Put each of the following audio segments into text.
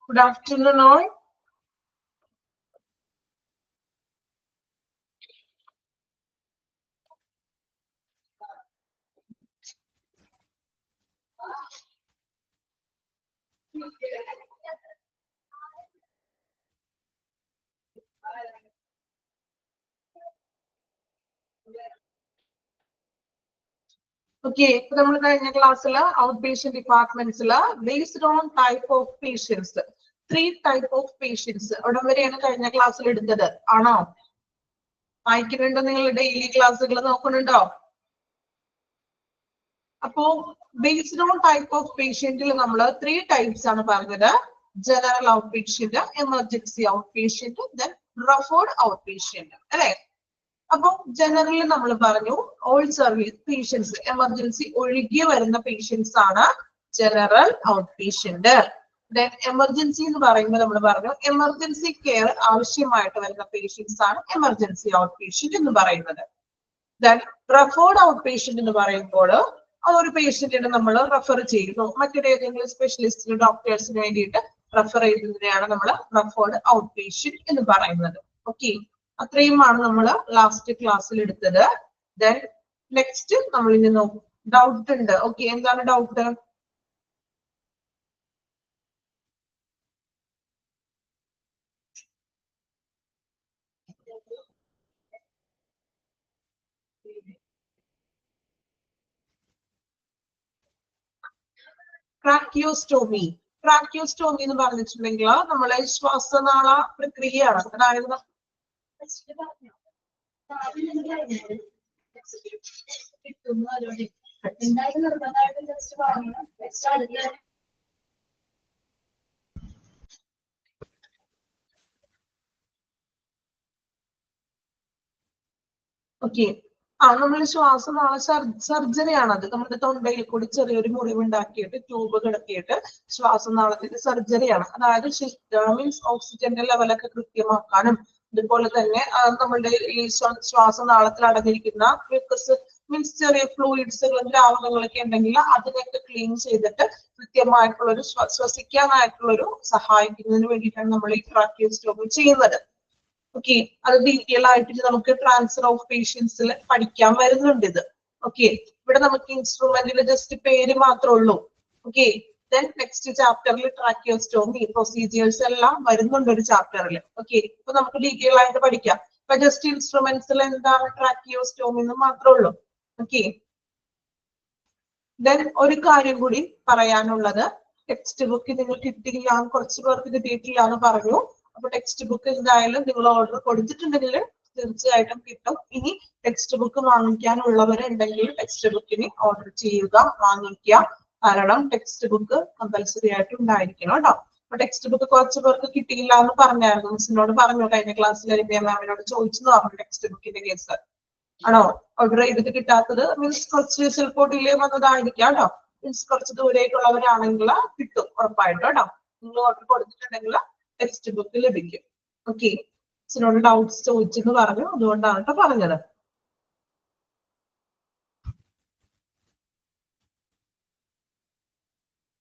Good afternoon all. Okay, നമ്മൾ കഴിഞ്ഞ ക്ലാസ്സിൽ ഔട്ട് പേഷ്യന്റ് ഡിപ്പാർട്ട്മെന്റ്സിൽ based on type of patients 3 type of patients അവിടെ വരെയാണ് കഴിഞ്ഞ ക്ലാസ്സിൽ എടുത്തത് ആണോ? വായിക്കുന്നുണ്ടോ? നിങ്ങൾ ഡെയിലി ക്ലാസ്സുകൾ നോക്കുന്നുണ്ടോ? അപ്പോ ബേസ്ഡ് ഓൺ ടൈപ്പ് ഓഫ് പേഷ്യന്റിൽ നമ്മൾ 3 ടൈപ്സ് ആണ് പറഞ്ഞത്. General out patient, emergency out patient, then referred out patient അല്ലെ? അപ്പൊ ജനറലി നമ്മൾ പറഞ്ഞു ഓൾ സർവീസ് പേഷ്യൻസ്, എമർജൻസി ഒഴികെ വരുന്ന പേഷ്യൻസ് ആണ് general out patient. Then emergency എന്ന് പറയുമ്പോൾ നമ്മൾ പറഞ്ഞു എമർജൻസി കെയർ ആവശ്യമായിട്ട് വരുന്ന പേഷ്യൻസ് ആണ് എമർജൻസി ഔട്ട് പേഷ്യന്റ് എന്ന് പറയുന്നത്. ദെൻ റെഫേർഡ് ഔട്ട് പേഷ്യന്റ് എന്ന് പറയുമ്പോൾ ആ ഒരു പേഷ്യന്റിനെ നമ്മൾ റെഫർ ചെയ്യുന്നു മറ്റേതെങ്കിലും സ്പെഷ്യലിസ്റ്റ് ഡോക്ടേഴ്സിന് വേണ്ടിയിട്ട് റെഫർ ചെയ്യുന്നതിനെയാണ് നമ്മൾ റെഫേർഡ് ഔട്ട് പേഷ്യന്റ് എന്ന് പറയുന്നത്. ഓക്കെ, അത്രയുമാണ് നമ്മൾ ലാസ്റ്റ് ക്ലാസ്സിൽ എടുത്തത്. ദെൻ നെക്സ്റ്റ് നമ്മൾ ഇനി നോക്കും. ഡൗട്ട് ഉണ്ട്? ഓക്കെ, എന്താണ് ഡൗട്ട്? ട്രാക്കിയോസ്റ്റോമി. ട്രാക്കിയോസ്റ്റോമി എന്ന് പറഞ്ഞിട്ടുണ്ടെങ്കിൽ നമ്മളെ ശ്വാസനാള പ്രക്രിയയാണ്. അതായത് ഓക്കെ, നമ്മൾ ശ്വാസനാള സർജറിയാണ് അത്. നമ്മുടെ തൊണ്ടയിൽ കൂടി ചെറിയൊരു മുറിവുണ്ടാക്കിയിട്ട് ട്യൂബ് കിടക്കിയിട്ട് ശ്വാസനാളത്തിന്റെ സർജറിയാണ്. അതായത് മീൻസ് ഓക്സിജന്റെ ലെവലൊക്കെ കൃത്യമാക്കാനും അതുപോലെ തന്നെ നമ്മളുടെ ഈ ശ്വാസനാളത്തിൽ അടങ്ങിയിരിക്കുന്ന മീൻസ് ചെറിയ ഫ്ലൂയിഡ്സുകളും ദ്രാവകങ്ങളൊക്കെ ഉണ്ടെങ്കിൽ അതിനൊക്കെ ക്ലീൻ ചെയ്തിട്ട് കൃത്യമായിട്ടുള്ള ഒരു ശ്വസിക്കാനായിട്ടുള്ള ഒരു സഹായിക്കുന്നതിന് വേണ്ടിയിട്ടാണ് നമ്മൾ ഈ ട്രാക്കിയോസ്റ്റോമി ചെയ്യുന്നത്. ഓക്കെ, അത് ഡീറ്റെയിൽ ആയിട്ട് നമുക്ക് ട്രാൻസ്ഫർ ഓഫ് പേഷ്യൻസിൽ പഠിക്കാൻ വരുന്നുണ്ട് ഇത്. ഓക്കെ, ഇവിടെ നമുക്ക് ഇൻസ്ട്രുമെന്റിൽ ജസ്റ്റ് പേര് മാത്രമേ ഉള്ളൂ. ഓക്കെ, ദെൻ നെക്സ്റ്റ് ചാപ്റ്ററിൽ ട്രാക്കിയോസ്റ്റോമി പ്രൊസീജിയേഴ്സ് എല്ലാം വരുന്നുണ്ട് ഒരു ചാപ്റ്ററിൽ. ഓക്കെ, ഇപ്പൊ നമുക്ക് ഡീറ്റെയിൽ ആയിട്ട് പഠിക്കാം. ഇപ്പൊ ജസ്റ്റ് ഇൻസ്ട്രുമെന്റ്സിൽ എന്താണ് ട്രാക്കിയോസ്റ്റോമി എന്ന് മാത്രമേ ഉള്ളൂ. ഓക്കെ, ദെൻ ഒരു കാര്യം കൂടി പറയാനുള്ളത്, ടെക്സ്റ്റ് ബുക്ക് നിങ്ങൾ കിട്ടിയില്ല, കുറച്ച് പേർക്ക് കിട്ടിയിട്ടില്ല എന്ന് പറഞ്ഞു. അപ്പൊ ടെക്സ്റ്റ് ബുക്ക് എന്തായാലും നിങ്ങൾ ഓർഡർ കൊടുത്തിട്ടുണ്ടെങ്കിൽ തീർച്ചയായിട്ടും കിട്ടും. ഇനി ടെക്സ്റ്റ് ബുക്ക് വാങ്ങിക്കാനുള്ളവരുണ്ടെങ്കിൽ ടെക്സ്റ്റ് ബുക്കിന് ഓർഡർ ചെയ്യുക, വാങ്ങിക്കുക. കാരണം ടെക്സ്റ്റ് ബുക്ക് കമ്പൽസറി ആയിട്ട് ഉണ്ടായിരിക്കണം കേട്ടോ. അപ്പൊ ടെക്സ്റ്റ് ബുക്ക് കുറച്ച് പേർക്ക് കിട്ടിയില്ല എന്ന് പറഞ്ഞായിരുന്നു. മിസ്സിനോട് പറഞ്ഞു കഴിഞ്ഞ ക്ലാസ്സിൽ രമ്യ മാമിനോട് ചോദിച്ചെന്ന് പറഞ്ഞു ടെക്സ്റ്റ് ബുക്കിന്റെ കേസ് ആണോ? ഓർഡർ ചെയ്തിട്ട് കിട്ടാത്തത് മീൻസ് കുറച്ച് ചിലപ്പോൾ ഡിലേ വന്നതായിരിക്കാം കേട്ടോ. മീൻസ് കുറച്ച് ദൂരേക്കുള്ളവരാണെങ്കിൽ കിട്ടും ഉറപ്പായിട്ടും കേട്ടോ. നിങ്ങൾ ഓർഡർ കൊടുത്തിട്ടുണ്ടെങ്കിൽ ടെക്സ്റ്റ് ബുക്ക് ലഭിക്കും. ഓക്കെ, മിസ്സിനോട് ഡൗട്ട്സ് ചോദിച്ചെന്ന് പറഞ്ഞു, അതുകൊണ്ടാണ് കേട്ടോ പറഞ്ഞത്.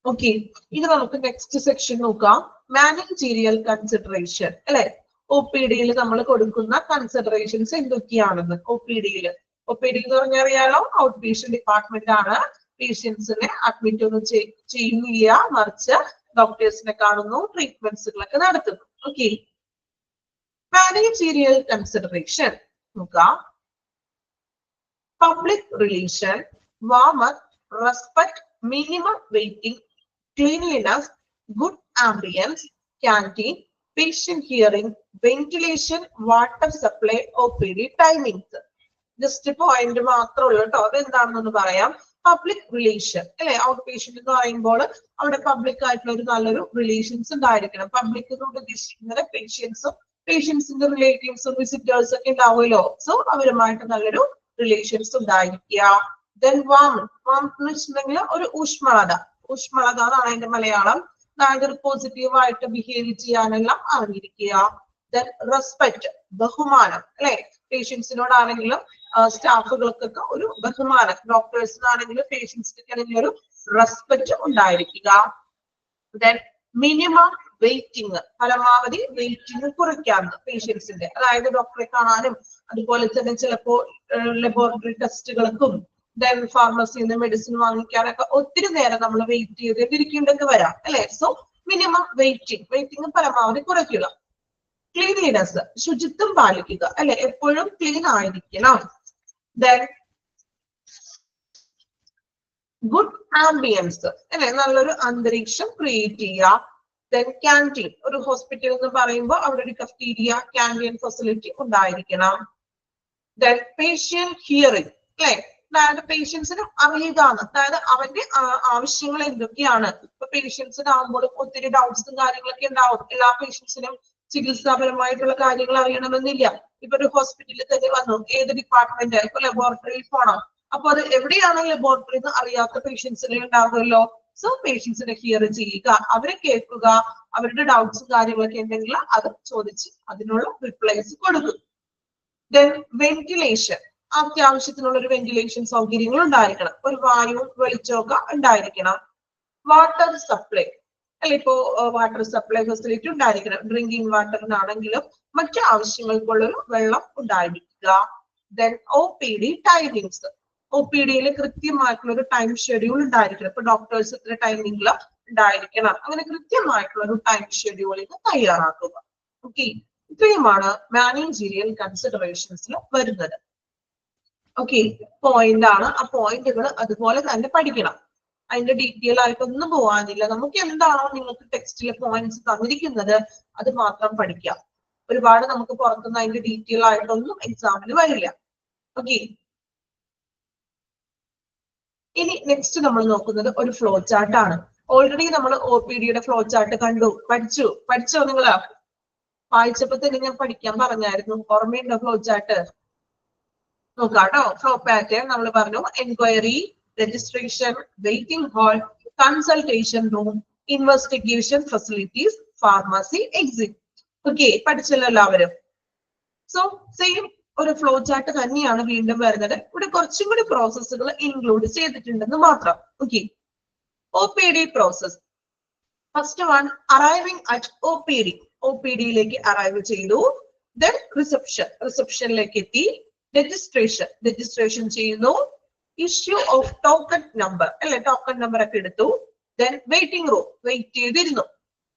ഓക്കെ, ഇനി നമുക്ക് നെക്സ്റ്റ് സെക്ഷൻ നോക്കാം. മാനേജീരിയൽ കൺസിഡറേഷൻ അല്ലെ? ഒ പി ഡിയിൽ നമ്മൾ കൊടുക്കുന്ന കൺസിഡറേഷൻസ് എന്തൊക്കെയാണെന്ന്. ഒ പി ഡിയിൽ എന്ന് പറഞ്ഞാൽ അറിയാലോ, ഔട്ട് പേഷ്യന്റ് ഡിപ്പാർട്ട്മെന്റ് ആണ്. പേഷ്യൻസിനെ അഡ്മിറ്റ് ഒന്നും ചെയ്യുന്നില്ല, മറിച്ച് ഡോക്ടേഴ്സിനെ കാണുന്നു, ട്രീറ്റ്മെന്റ്സുകളൊക്കെ നടത്തുന്നു. ഓക്കെ, മാനേജീരിയൽ കൺസിഡറേഷൻ നോക്കാം. Public relation, warmth, respect, minimum waiting, cleanliness, good ambience, canteen, patient hearing, ventilation, water supply, OPD timings. Just point മാത്രമേ ഉള്ളൂ കേട്ടോ. അതെന്താണെന്ന് പറയാം. പബ്ലിക് റിലേഷൻ അല്ലെ? ഔട്ട് പേഷ്യന്റ് എന്ന് പറയുമ്പോൾ അവിടെ പബ്ലിക് ആയിട്ടുള്ള ഒരു നല്ലൊരു റിലേഷൻസ് ഉണ്ടായിരിക്കണം. പബ്ലിക് എന്നോട് ഉദ്ദേശിക്കുന്നത് പേഷ്യൻസിന്റെ റിലേറ്റീവ്സും വിസിറ്റേഴ്സ് ഒക്കെ ഉണ്ടാവുമല്ലോ. സോ അവരുമായിട്ട് നല്ലൊരു റിലേഷൻസ് ഉണ്ടായിരിക്കുക. ദെൻ വാമത്ത് എന്ന് വെച്ചിട്ടുണ്ടെങ്കിൽ ഒരു ഊഷ്മളത എന്നാണ് അതിന്റെ മലയാളം. അതായത് ഒരു പോസിറ്റീവായിട്ട് ബിഹേവ് ചെയ്യാനെല്ലാം അറിഞ്ഞിരിക്കുക. ദെൻ റെസ്പെക്ട്, ബഹുമാനം അല്ലെ? പേഷ്യൻസിനോടാണെങ്കിലും സ്റ്റാഫുകൾക്കൊക്കെ ഒരു ബഹുമാനം, ഡോക്ടേഴ്സിനാണെങ്കിലും പേഷ്യൻസിനാണെങ്കിലും ഒരു റെസ്പെക്ട് ഉണ്ടായിരിക്കുക. ദെൻ മിനിമം വെയിറ്റിംഗ്, പരമാവധി വെയിറ്റിംഗ് കുറയ്ക്കാറുണ്ട് പേഷ്യൻസിന്റെ, അതായത് ഡോക്ടറെ കാണാനും അതുപോലെ തന്നെ ചിലപ്പോൾ ലബോറട്ടറി ടെസ്റ്റുകൾക്കും ദെൻ ഫാർമസിയിൽ നിന്ന് മെഡിസിൻ വാങ്ങിക്കാനൊക്കെ ഒത്തിരി നേരം നമ്മൾ വെയിറ്റ് ചെയ്തിരിക്കേണ്ടത് വരാം അല്ലെ. സോ മിനിമം വെയിറ്റിംഗ് പരമാവധി കുറയ്ക്കുക. ക്ലീനിനെസ്, ശുചിത്വം പാലിക്കുക അല്ലെ, എപ്പോഴും ക്ലീൻ ആയിരിക്കണം. ദെൻ ഗുഡ് ആംബിയൻസ് അല്ലെ, നല്ലൊരു അന്തരീക്ഷം ക്രിയേറ്റ് ചെയ്യുക. ദെൻ ക്യാൻറ്റീൻ, ഒരു ഹോസ്പിറ്റൽ എന്ന് പറയുമ്പോൾ അവിടെ ഒരു കഫ്റ്റീരിയ, ക്യാൻറ്റീൻ ഫെസിലിറ്റി ഉണ്ടായിരിക്കണം. ദെൻ പേഷ്യന്റ് ഹിയറിംഗ് അല്ലെ, അതായത് പേഷ്യൻസിന് അറിയുകയാണ്, അതായത് അവന്റെ ആവശ്യങ്ങൾ എന്തൊക്കെയാണ്. ഇപ്പൊ പേഷ്യൻസിനാകുമ്പോഴും ഒത്തിരി ഡൗട്ട്സും കാര്യങ്ങളൊക്കെ ഉണ്ടാവും. എല്ലാ പേഷ്യൻസിനും ചികിത്സാപരമായിട്ടുള്ള കാര്യങ്ങൾ അറിയണമെന്നില്ല. ഇപ്പൊ ഒരു ഹോസ്പിറ്റലിൽ തന്നെ വന്നു, ഏത് ഡിപ്പാർട്ട്മെന്റ്, ഇപ്പൊ ലബോറട്ടറിയിൽ പോകണം, അപ്പൊ അത് എവിടെയാണ് ലബോറട്ടറി എന്ന് അറിയാത്ത പേഷ്യൻസിനെ ഉണ്ടാവുമല്ലോ. സോ പേഷ്യൻസിനെ ഹിയർ ചെയ്യുക, അവരെ കേൾക്കുക, അവരുടെ ഡൗട്ട്സും കാര്യങ്ങളൊക്കെ ഉണ്ടെങ്കിൽ അത് ചോദിച്ച് അതിനുള്ള റിപ്ലൈസ് കൊടുക്കും. ദെൻ വെന്റിലേഷൻ, അത്യാവശ്യത്തിനുള്ള ഒരു വെന്റിലേഷൻ സൗകര്യങ്ങൾ ഉണ്ടായിരിക്കണം, ഒരു വായുവും വെളിച്ചമൊക്കെ ഉണ്ടായിരിക്കണം. വാട്ടർ സപ്ലൈ അല്ലെ, ഇപ്പോ വാട്ടർ സപ്ലൈ ഫെസിലിറ്റി ഉണ്ടായിരിക്കണം, ഡ്രിങ്കിങ് വാട്ടറിനാണെങ്കിലും മറ്റു ആവശ്യങ്ങൾക്കുള്ളൊരു വെള്ളം ഉണ്ടായിരിക്കുക. ദെൻ OPD ടൈമിങ്സ്, OPD-യിൽ കൃത്യമായിട്ടുള്ള ഒരു ടൈം ഷെഡ്യൂൾ ഉണ്ടായിരിക്കണം. ഇപ്പൊ ഡോക്ടേഴ്സ് ഇത്ര ടൈമിംഗിൽ ഉണ്ടായിരിക്കണം, അങ്ങനെ കൃത്യമായിട്ടുള്ള ഒരു ടൈം ഷെഡ്യൂളിന് തയ്യാറാക്കുക. ഓക്കെ, ഇത്രയുമാണ് മാനേജീരിയൽ കൺസിഡറേഷൻസിൽ വരുന്നത്. ഓക്കെ, പോയിന്റ് ആണ്, ആ പോയിന്റുകൾ അതുപോലെ തന്നെ പഠിക്കണം. അതിന്റെ ഡീറ്റെയിൽ ആയിട്ടൊന്നും പോകാനില്ല, നമുക്ക് എന്താണോ നിങ്ങൾക്ക് ടെക്സ്റ്റിലെ പോയിന്റ്സ് തന്നിരിക്കുന്നത് അത് മാത്രം പഠിക്കാം. ഒരുപാട് നമുക്ക് പുറത്തുനിന്ന് അതിന്റെ ഡീറ്റെയിൽ ആയിട്ടൊന്നും എക്സാമിന് വരില്ല. ഓക്കെ, ഇനി നെക്സ്റ്റ് നമ്മൾ നോക്കുന്നത് ഒരു ഫ്ലോ ചാർട്ട് ആണ്. ഓൾറെഡി നമ്മൾ OPD-യുടെ ഫ്ലോ ചാർട്ട് കണ്ടു, പഠിച്ചോ നിങ്ങള്? വായിച്ചപ്പോ തന്നെ ഞാൻ പഠിക്കാൻ പറഞ്ഞായിരുന്നു, ഓർമ്മയുണ്ടോ ഫ്ലോ ചാർട്ട്? നോക്കാട്ടോ. ഫ്ലോ പാറ്റേൺ നമ്മൾ പറഞ്ഞു, enquiry, registration, waiting hall, consultation room, investigation facilities, pharmacy, exit. Okay, പഠിച്ചല്ലോ എല്ലാവരും. സോ സെയിം ഒരു ഫ്ലോ ചാർട്ട് തന്നെയാണ് വീണ്ടും വരുന്നത്. ഇവിടെ കുറച്ചും കൂടി പ്രോസസ്സുകൾ ഇൻക്ലൂഡ് ചെയ്തിട്ടുണ്ടെന്ന് മാത്രം. Okay, OPD process. First one, arriving at OPD. OPD-യിലേക്ക് അറൈവ് ചെയ്തു. ദെൻ റിസപ്ഷനിലേക്ക് എത്തി. രജിസ്ട്രേഷൻ ചെയ്യുന്നു. ഇഷ്യൂ ഓഫ് ടോക്കൺ നമ്പർ അല്ലെ, ടോക്കൺ നമ്പർ ഒക്കെ എടുത്തു. ദെൻ വെയിറ്റിംഗ് റൂം, വെയിറ്റ് ചെയ്തിരുന്നു,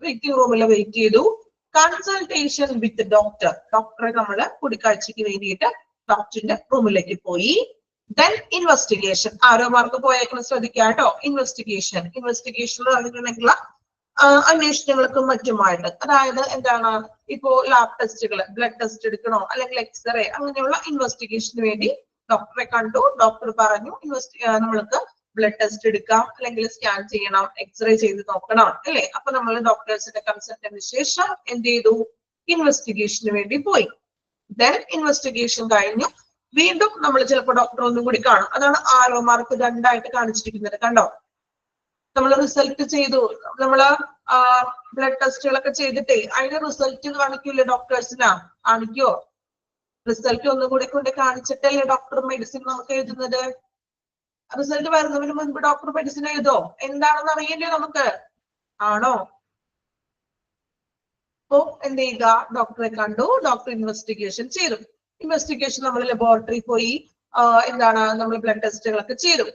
വെയിറ്റിംഗ് റൂമിൽ വെയിറ്റ് ചെയ്തു. കൺസൾട്ടേഷൻ വിത്ത് ഡോക്ടറെ നമ്മള് കൂടിക്കാഴ്ചക്ക് വേണ്ടിയിട്ട് ഡോക്ടറിന്റെ റൂമിലേക്ക് പോയി. ദെൻ ഇൻവെസ്റ്റിഗേഷൻ, ആരോ മാർക്ക് പോയേക്കണം ശ്രദ്ധിക്കുക കേട്ടോ. ഇൻവെസ്റ്റിഗേഷനിൽ അതിനുള്ള അന്വേഷണങ്ങൾക്കും മറ്റുമായിട്ട്, അതായത് എന്താണ്, ഇപ്പോ ലാബ് ടെസ്റ്റുകൾ, ബ്ലഡ് ടെസ്റ്റ് എടുക്കണോ അല്ലെങ്കിൽ എക്സ്റേ, അങ്ങനെയുള്ള ഇൻവെസ്റ്റിഗേഷന് വേണ്ടി ഡോക്ടറെ കണ്ടു. ഡോക്ടർ പറഞ്ഞു നമ്മൾക്ക് ബ്ലഡ് ടെസ്റ്റ് എടുക്കാം, അല്ലെങ്കിൽ സ്കാൻ ചെയ്യണം, എക്സ്റേ ചെയ്ത് നോക്കണം അല്ലെ. അപ്പൊ നമ്മൾ ഡോക്ടേഴ്സിന്റെ കൺസൾട്ടിന് ശേഷം എന്ത് ചെയ്തു, ഇൻവെസ്റ്റിഗേഷന് വേണ്ടി പോയി. ദെൻ ഇൻവെസ്റ്റിഗേഷൻ കഴിഞ്ഞു. വീണ്ടും നമ്മൾ ചിലപ്പോൾ ഡോക്ടർ ഒന്നും കൂടി കാണും. അതാണ് ആരോ മാർക്ക് രണ്ടായിട്ട് കാണിച്ചിരിക്കുന്നത്, കണ്ടോ. നമ്മൾ റിസൾട്ട് ചെയ്തു, നമ്മള് ബ്ലഡ് ടെസ്റ്റുകളൊക്കെ ചെയ്തിട്ടേ അതിന്റെ റിസൾട്ട് കാണിക്കൂല്ലേ ഡോക്ടേഴ്സിനാ, കാണിക്കോ? റിസൾട്ട് ഒന്നും കൂടി കൊണ്ട് കാണിച്ചിട്ടല്ലേ ഡോക്ടർ മെഡിസിൻ നമുക്ക് എഴുതുന്നത്. റിസൾട്ട് വരുന്നതിന് മുൻപ് ഡോക്ടർ മെഡിസിൻ എഴുതോ? എന്താണെന്ന് അറിയില്ലേ നമുക്ക്, ആണോ? അപ്പോ എന്ത് ചെയ്യുക, ഡോക്ടറെ കണ്ടു, ഡോക്ടർ ഇൻവെസ്റ്റിഗേഷൻ ചെയ്തു. ഇൻവെസ്റ്റിഗേഷൻ നമ്മൾ ലബോറട്ടറി പോയി എന്താണ് നമ്മൾ ബ്ലഡ് ടെസ്റ്റുകളൊക്കെ ചെയ്തു.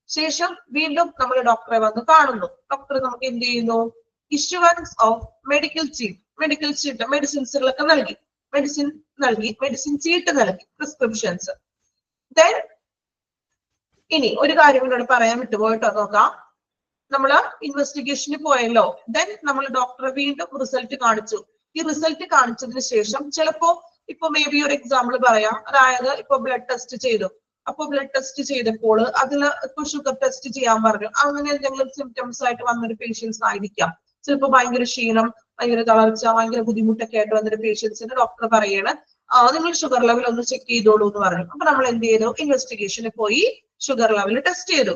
ശേഷം വീണ്ടും നമ്മൾ ഡോക്ടറെ വന്ന് കാണുന്നു. ഡോക്ടർ നമുക്ക് എന്ത് ചെയ്യുന്നു, ഇഷ്യൂവൻസ് ഓഫ് മെഡിക്കൽ ചീട്ട്, മെഡിസിൻസുകളൊക്കെ നൽകി, മെഡിസിൻ ചീട്ട് നൽകി, പ്രിസ്ക്രിപ്ഷൻസ്. ദെൻ ഇനി ഒരു കാര്യം കൂടെ പറയാൻ വിട്ടുപോയിട്ടോ, നോക്കാം. നമ്മൾ ഇൻവെസ്റ്റിഗേഷന് പോയല്ലോ. ദെൻ നമ്മൾ ഡോക്ടറെ വീണ്ടും റിസൾട്ട് കാണിച്ചു. ഈ റിസൾട്ട് കാണിച്ചതിന് ശേഷം ചിലപ്പോ ഇപ്പൊ മേ ബി ഒരു എക്സാമ്പിൾ പറയാം, അതായത് ഇപ്പൊ ബ്ലഡ് ടെസ്റ്റ് ചെയ്തു. അപ്പൊ ബ്ലഡ് ടെസ്റ്റ് ചെയ്തപ്പോൾ അതിൽ ഇപ്പൊ ഷുഗർ ടെസ്റ്റ് ചെയ്യാൻ പറഞ്ഞു. അങ്ങനെ എന്തെങ്കിലും സിംറ്റംസ് ആയിട്ട് വന്നൊരു പേഷ്യൻസ് ആയിരിക്കാം. ചിലപ്പോൾ ഭയങ്കര ക്ഷീണം, ഭയങ്കര തളർച്ച, ഭയങ്കര ബുദ്ധിമുട്ടൊക്കെ ആയിട്ട് വന്നൊരു പേഷ്യൻസിന് ഡോക്ടർ പറയാണ് നിങ്ങൾ ഷുഗർ ലെവൽ ഒന്ന് ചെക്ക് ചെയ്തോളൂ എന്ന് പറഞ്ഞു. അപ്പൊ നമ്മൾ എന്ത് ചെയ്തു, ഇൻവെസ്റ്റിഗേഷന് പോയി ഷുഗർ ലെവൽ ടെസ്റ്റ് ചെയ്തു.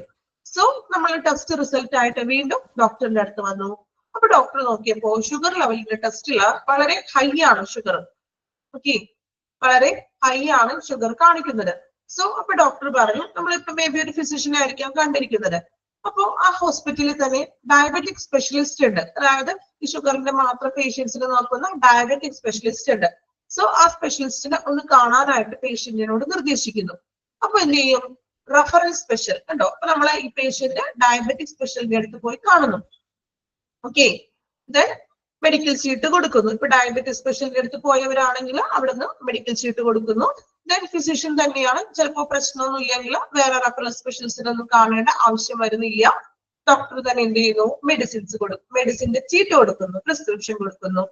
സോ നമ്മൾ ടെസ്റ്റ് റിസൾട്ട് ആയിട്ട് വീണ്ടും ഡോക്ടറിന്റെ അടുത്ത് വന്നു. അപ്പൊ ഡോക്ടർ നോക്കിയപ്പോ ഷുഗർ ലെവലിന്റെ ടെസ്റ്റില് വളരെ ഹൈ ആണ് ഷുഗർ. ഓക്കെ, വളരെ ഹൈ ആണ് ഷുഗർ കാണിക്കുന്നത്. സോ അപ്പൊ ഡോക്ടർ പറഞ്ഞു, നമ്മളിപ്പോ മേ ബി ഒരു ഫിസിഷ്യൻ ആയിരിക്കാം കണ്ടിരിക്കുന്നത്. അപ്പോൾ ആ ഹോസ്പിറ്റലിൽ തന്നെ ഡയബറ്റിക് സ്പെഷ്യലിസ്റ്റ് ഉണ്ട്, അതായത് ഈ ഷുഗറിന്റെ മാത്രം പേഷ്യൻസിനെ നോക്കുന്ന ഡയബറ്റിക് സ്പെഷ്യലിസ്റ്റ് ഉണ്ട്. സോ ആ സ്പെഷ്യലിസ്റ്റിനെ ഒന്ന് കാണാനായിട്ട് പേഷ്യന്റിനോട് നിർദ്ദേശിക്കുന്നു. അപ്പൊ എന്ത് ചെയ്യും? റഫറൽ സ്പെഷ്യൽ കണ്ടോ, അപ്പൊ നമ്മളെ ഈ പേഷ്യന്റ് ഡയബറ്റിക് സ്പെഷ്യലിന്റെ അടുത്ത് പോയി കാണുന്നു. ഓക്കെ, ദെൻ മെഡിക്കൽ ഷീറ്റ് കൊടുക്കുന്നു. ഇപ്പൊ ഡയബറ്റിക് സ്പെഷ്യലിന്റെ അടുത്ത് പോയവരാണെങ്കിൽ അവിടുന്ന് മെഡിക്കൽ ഷീറ്റ് കൊടുക്കുന്നു. ദെൻ ഫിസിഷ്യൻ തന്നെയാണ്, ചിലപ്പോൾ പ്രശ്നമൊന്നും ഇല്ലെങ്കിൽ വേറെ റഫറൽ സ്പെഷ്യലിസ്റ്റിനെ ഒന്നും കാണേണ്ട ആവശ്യം വരുന്നില്ല. ഡോക്ടർ തന്നെ എന്ത് ചെയ്യുന്നു? മെഡിസിൻസ് കൊടുക്കും, മെഡിസിന്റെ ചീട്ട് കൊടുക്കുന്നു, പ്രിസ്ക്രിപ്ഷൻ കൊടുക്കുന്നു.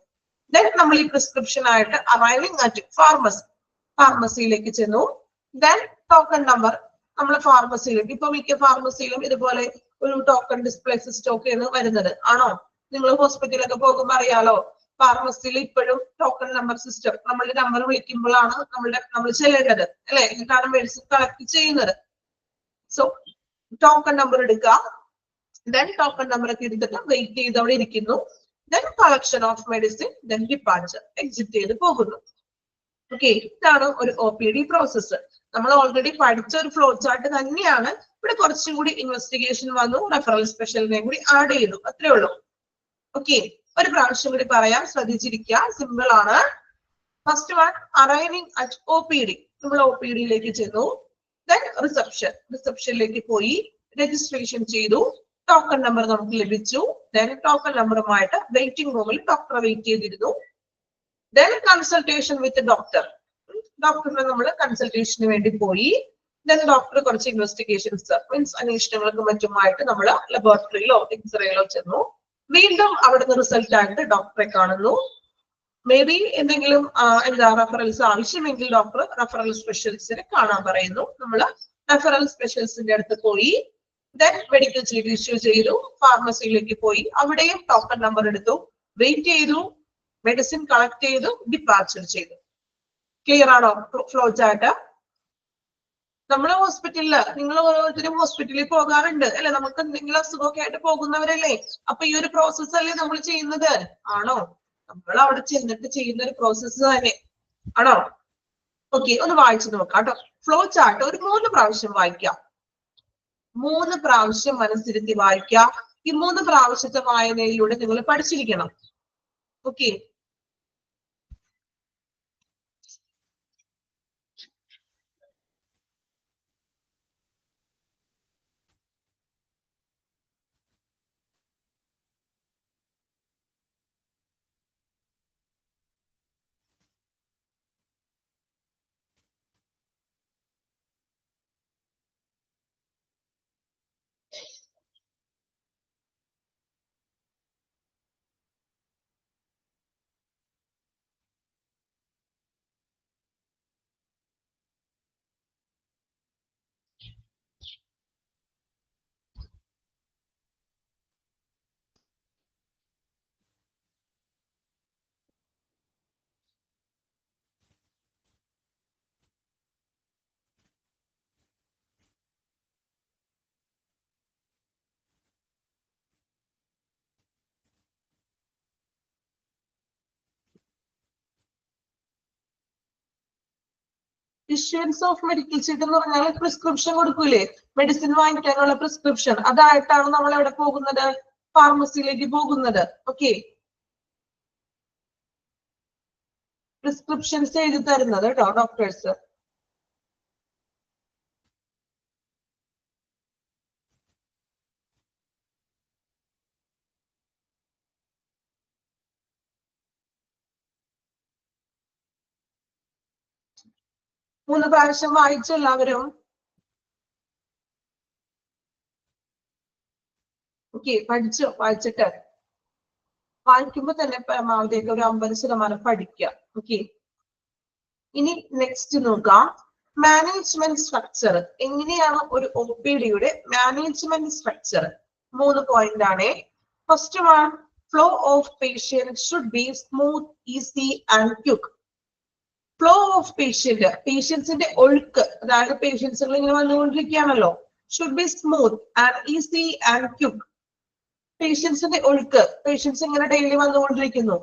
ദെൻ നമ്മൾ ഈ പ്രിസ്ക്രിപ്ഷൻ ആയിട്ട് അറൈവിംഗ് അറ്റ് ഫാർമസിയിലേക്ക് ചെന്നു. ദെൻ ടോക്കൺ നമ്പർ നമ്മൾ ഫാർമസിയിലേക്ക്, ഇപ്പൊ മിക്ക ഫാർമസിയിലും ഇതുപോലെ ഒരു ടോക്കൺ ഡിസ്പ്ലേ സിസ്റ്റം ഒക്കെയാണ് വരുന്നത്. ആണോ? നിങ്ങൾ ഹോസ്പിറ്റലൊക്കെ പോകുമ്പോൾ അറിയാലോ, ഫാർമസിയിൽ ഇപ്പോഴും ടോക്കൺ നമ്പർ സിസ്റ്റം, നമ്മളുടെ നമ്പർ വിളിക്കുമ്പോഴാണ് നമ്മൾ ചെല്ലേണ്ടത് അല്ലെ, എന്നിട്ടാണ് മെഡിസിൻ കളക്ട് ചെയ്യുന്നത്. സോ ടോക്കൺ നമ്പർ എടുക്കുക. ദെൻ ടോക്കൺ നമ്പർ ഒക്കെ എടുത്തിട്ട് വെയിറ്റ് ചെയ്ത് അവിടെ ഇരിക്കുന്നു. Then collection of medicine, then departure, exit ചെയ്ത് പോകുന്നു. ഓക്കെ, ഇതാണ് ഒരു OPD പ്രോസസ്സ്. നമ്മൾ ഓൾറെഡി പഠിച്ച ഒരു ഫ്ലോ ചാർട്ട് തന്നെയാണ്. ഇവിടെ കുറച്ചും കൂടി ഇൻവെസ്റ്റിഗേഷൻ വന്നു, റെഫറൽ സ്പെഷ്യലിനെ കൂടി ആഡ് ചെയ്തു, അത്രേ ഉള്ളൂ. ഓക്കെ, ഒരു പ്രാവശ്യം കൂടി പറയാം, ശ്രദ്ധിച്ചിരിക്കുക, സിമ്പിൾ ആണ്. First one, arriving at OPD. നമ്മൾ OPDയിലേക്ക് ചെന്നു. ദെൻ റിസപ്ഷനിലേക്ക് പോയി രജിസ്ട്രേഷൻ ചെയ്തു. ടോക്കൺ നമ്പർ നമുക്ക് ലഭിച്ചു. ദെൻ ടോക്കൺ നമ്പറുമായിട്ട് വെയിറ്റിംഗ് റൂമിൽ ഡോക്ടറെ വെയിറ്റ് ചെയ്തിരുന്നു. ദെൻ കൺസൾട്ടേഷൻ വിത്ത് ഡോക്ടറിനെ നമ്മൾ കൺസൾട്ടേഷന് വേണ്ടി പോയി. ദെൻ ഡോക്ടർ കുറച്ച് ഇൻവെസ്റ്റിഗേഷൻസ് മീൻസ് അന്വേഷണങ്ങൾക്കും മറ്റുമായിട്ട് നമ്മൾ ലബോറട്ടറിയിലോ എക്സ്റേയിലോ ചെന്നു. വീണ്ടും അവിടുന്ന് റിസൾട്ട് ആയിട്ട് ഡോക്ടറെ കാണുന്നു. മേ ബി എന്തെങ്കിലും റെഫറൽസ് ആവശ്യമെങ്കിൽ ഡോക്ടർ റെഫറൽ സ്പെഷ്യലിസ്റ്റിനെ കാണാൻ പറയുന്നു. നമ്മൾ റെഫറൽ സ്പെഷ്യലിസ്റ്റിന്റെ അടുത്ത് പോയി. ദെൻ മെഡിക്കൽ ചീറ്റ് ഇഷ്യൂ ചെയ്തു. ഫാർമസിയിലേക്ക് പോയി, അവിടെയും ടോക്കൺ നമ്പർ എടുത്തു, വെയിറ്റ് ചെയ്തു, മെഡിസിൻ കളക്ട് ചെയ്തു, ഡിപ്പാർച്ചർ ചെയ്തു. ക്ലിയർ ആണോ ഫ്ലോ ചാർട്ട്? നമ്മൾ നിങ്ങൾ ഓരോരുത്തരും ഹോസ്പിറ്റലിൽ പോകാറുണ്ട് അല്ലെ, നമുക്ക് എന്തെങ്കിലും അസുഖമൊക്കെ ആയിട്ട് പോകുന്നവരല്ലേ. അപ്പൊ ഈ ഒരു പ്രോസസ് അല്ലേ നമ്മൾ ചെയ്യുന്നത്? ആണോ? നമ്മൾ അവിടെ ചെന്നിട്ട് ചെയ്യുന്ന ഒരു പ്രോസസ്സ് തന്നെ ആണോ? ഓക്കെ, ഒന്ന് വായിച്ചു നോക്കാം കേട്ടോ. ഫ്ലോ ചാർട്ട് ഒരു 3 പ്രാവശ്യം വായിക്കാം. 3 പ്രാവശ്യം മനസ്സിരുത്തി വായിക്കാം. ഈ 3 പ്രാവശ്യത്തെ വായനയിലൂടെ നിങ്ങൾ പഠിച്ചിരിക്കണം. Okay, issuance of medical sheet എന്ന് പറഞ്ഞാൽ പ്രിസ്ക്രിപ്ഷൻ കൊടുക്കൂലേ, മെഡിസിൻ വാങ്ങിക്കാനുള്ള പ്രിസ്ക്രിപ്ഷൻ, അതായിട്ടാണ് നമ്മൾ എവിടെ പോകുന്നത്? ഫാർമസിയിലേക്ക് പോകുന്നത്. ഓക്കെ, പ്രിസ്ക്രിപ്ഷൻസ് എഴുതി തരുന്നത് കേട്ടോ ഡോക്ടേഴ്സ്. മൂന്ന് പ്രാവശ്യം വായിച്ചു എല്ലാവരും? ഓക്കെ, പഠിച്ചു. വായിച്ചിട്ട് വായിക്കുമ്പോ തന്നെ പരമാവധിയൊക്കെ ഒരു 50% പഠിക്കുക. ഓക്കെ, ഇനി നെക്സ്റ്റ് നോക്കാം. Management structure. എങ്ങനെയാണ് ഒരു OPDയുടെ മാനേജ്മെന്റ് സ്ട്രക്ചർ? 3 പോയിന്റ് ആണ്. First one, flow of patient should be smooth, easy and quick. Flow of പേഷ്യൻസിന്റെ ഒഴുക്ക്, അതായത് പേഷ്യൻസുകൾ ഇങ്ങനെ വന്നുകൊണ്ടിരിക്കുകയാണല്ലോ. Should be smooth and easy and quick. പേഷ്യൻസിന്റെ ഒഴുക്ക്, പേഷ്യൻസ് ഇങ്ങനെ ഡെയിലി വന്നുകൊണ്ടിരിക്കുന്നു.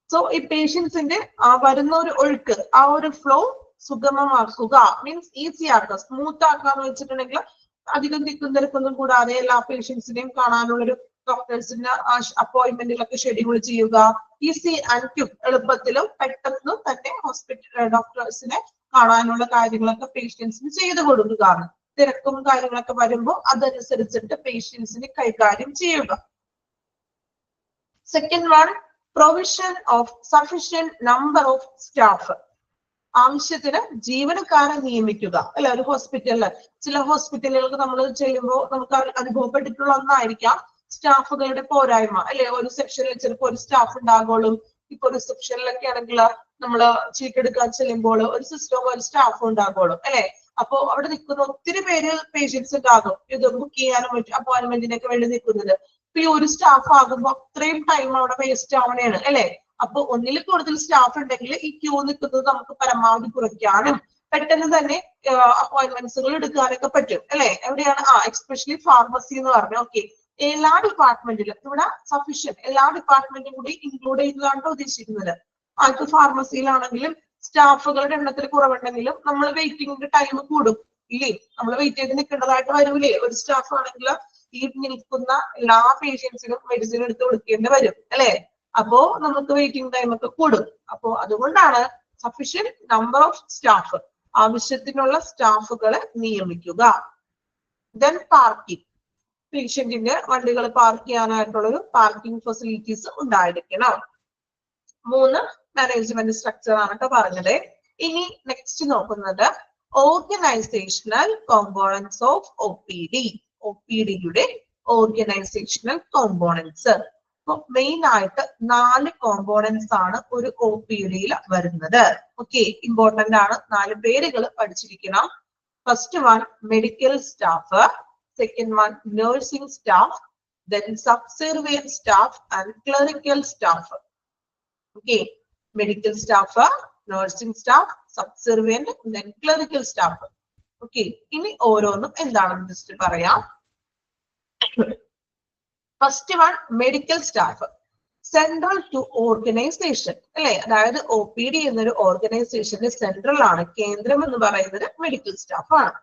സോ ഈ പേഷ്യൻസിന്റെ വരുന്ന ഒരു ഒഴുക്ക്, ആ ഒരു ഫ്ലോ സുഗമമാക്കുക, മീൻസ് ഈസി ആക്കുക, സ്മൂത്ത് ആക്കാന്ന് വെച്ചിട്ടുണ്ടെങ്കിൽ അധികം തിക്കും തിരക്കൊന്നും കൂടാതെ എല്ലാ പേഷ്യൻസിനെയും കാണാനുള്ളൊരു ഡോക്ടേഴ്സിന്റെ അപ്പോയിന്റ്മെന്റുകളൊക്കെ ഷെഡ്യൂൾ ചെയ്യുക. ഈസി ആൻഡ് ക്വിക്ക്, എളുപ്പത്തിലും പെട്ടെന്നും തന്നെ ഹോസ്പിറ്റൽ ഡോക്ടേഴ്സിനെ കാണാനുള്ള കാര്യങ്ങളൊക്കെ പേഷ്യൻസിന് ചെയ്തു കൊടുക്കുക. തിരക്കും കാര്യങ്ങളൊക്കെ വരുമ്പോൾ അതനുസരിച്ചിട്ട് പേഷ്യൻസിനെ കൈകാര്യം ചെയ്യുക. Second one, provision of sufficient number of staff. ആവശ്യത്തിന് ജീവനക്കാരെ നിയമിക്കുക. അല്ലെ, ഒരു ഹോസ്പിറ്റലില് ചില ഹോസ്പിറ്റലുകൾക്ക് നമ്മൾ ചെയ്യുമ്പോൾ നമുക്ക് അനുഭവപ്പെട്ടിട്ടുള്ള ഒന്നായിരിക്കാം സ്റ്റാഫുകളുടെ പോരായ്മ. അല്ലെ, ഒരു സെക്ഷനിൽ ചിലപ്പോൾ ഒരു സ്റ്റാഫ് ഉണ്ടാകുള്ളൂ. ഇപ്പൊ റിസപ്ഷനിലൊക്കെ ആണെങ്കിൽ നമ്മള് ചീട്ട് എടുക്കാൻ ചെല്ലുമ്പോൾ ഒരു സിസ്റ്ററും ഒരു സ്റ്റാഫും ഉണ്ടാകുള്ളൂ. അല്ലെ, അപ്പോ അവിടെ നിൽക്കുന്ന ഒത്തിരി പേര് പേഷ്യൻസ് ഉണ്ടാകും, ഇത് ബുക്ക് ചെയ്യാനും അപ്പോയിന്റ്മെന്റിനൊക്കെ വേണ്ടി നിൽക്കുന്നത്. ഇപ്പൊ ഈ ഒരു സ്റ്റാഫ് ആകുമ്പോൾ അത്രയും ടൈം അവിടെ വേസ്റ്റ് ആവണേണ്. അല്ലെ, അപ്പൊ ഒന്നിൽ കൂടുതൽ സ്റ്റാഫ് ഉണ്ടെങ്കിൽ ഈ ക്യൂ നിൽക്കുന്നത് നമുക്ക് പരമാവധി കുറയ്ക്കാനും പെട്ടെന്ന് തന്നെ അപ്പോയിന്റ്മെന്റ്സുകൾ എടുക്കാനൊക്കെ പറ്റും. അല്ലെ, എവിടെയാണ് എസ്പെഷ്യലി ഫാർമസി എന്ന് പറഞ്ഞു. ഓക്കെ, എല്ലാ ഡിപ്പാർട്ട്മെന്റിലും ഇവിടെ സഫീഷ്യന്റ് എല്ലാ ഡിപ്പാർട്ട്മെന്റും കൂടി ഇൻക്ലൂഡ് ചെയ്തതാണ് ഉദ്ദേശിക്കുന്നത്. അത് ഫാർമസിയിലാണെങ്കിലും സ്റ്റാഫുകളുടെ എണ്ണത്തിൽ കുറവുണ്ടെങ്കിലും നമ്മൾ വെയിറ്റിംഗ് ടൈം കൂടും ഇല്ലേ, നമ്മൾ വെയിറ്റ് ചെയ്ത് നിൽക്കേണ്ടതായിട്ട് വരൂലേ. ഒരു സ്റ്റാഫ് ആണെങ്കിൽ ഈ നിൽക്കുന്ന എല്ലാ പേഷ്യൻസിനും മെഡിസിൻ എടുത്ത് കൊടുക്കേണ്ടി വരും. അല്ലെ, അപ്പോ നമുക്ക് വെയിറ്റിംഗ് ടൈം ഒക്കെ കൂടും. അപ്പോ അതുകൊണ്ടാണ് സഫീഷ്യന്റ് നമ്പർ ഓഫ് സ്റ്റാഫ്, ആവശ്യത്തിനുള്ള സ്റ്റാഫുകളെ നിയമിക്കുക. ദെൻ പാർക്കിംഗ്, പേഷ്യന്റിന്റെ വണ്ടികൾ പാർക്ക് ചെയ്യാനായിട്ടുള്ള ഒരു പാർക്കിംഗ് ഫെസിലിറ്റീസ് ഉണ്ടായിരിക്കണം. 3 മാനേജ്മെന്റ് സ്ട്രക്ചർ ആണ് കേട്ടോ പറഞ്ഞത്. ഇനി നെക്സ്റ്റ് നോക്കുന്നത് ഓർഗനൈസേഷണൽ കോമ്പോണൻസ് ഓഫ് OPD. OPDയുടെ ഓർഗനൈസേഷണൽ കോമ്പോണൻസ്. അപ്പൊ മെയിൻ ആയിട്ട് 4 കോമ്പോണൻസ് ആണ് ഒരു OPDയിൽ വരുന്നത്. ഓക്കെ, ഇമ്പോർട്ടന്റ് ആണ്, 4 പേരുകൾ പഠിച്ചിരിക്കണം. First one medical staff, second one nursing staff, then subservient staff and clerical staff. Okay, medical staff, nursing staff, subservient, then clerical staff. Okay, ഇനി ഓരോന്നും എന്താണെന്ന് ജസ്റ്റ് പറയാം. First one medical staff, central to organisation. അല്ലെ, അതായത് OPD എന്നൊരു ഓർഗനൈസേഷന്റെ central ആണ്, കേന്ദ്രം എന്ന് പറയുന്നത് മെഡിക്കൽ സ്റ്റാഫ് ആണ്.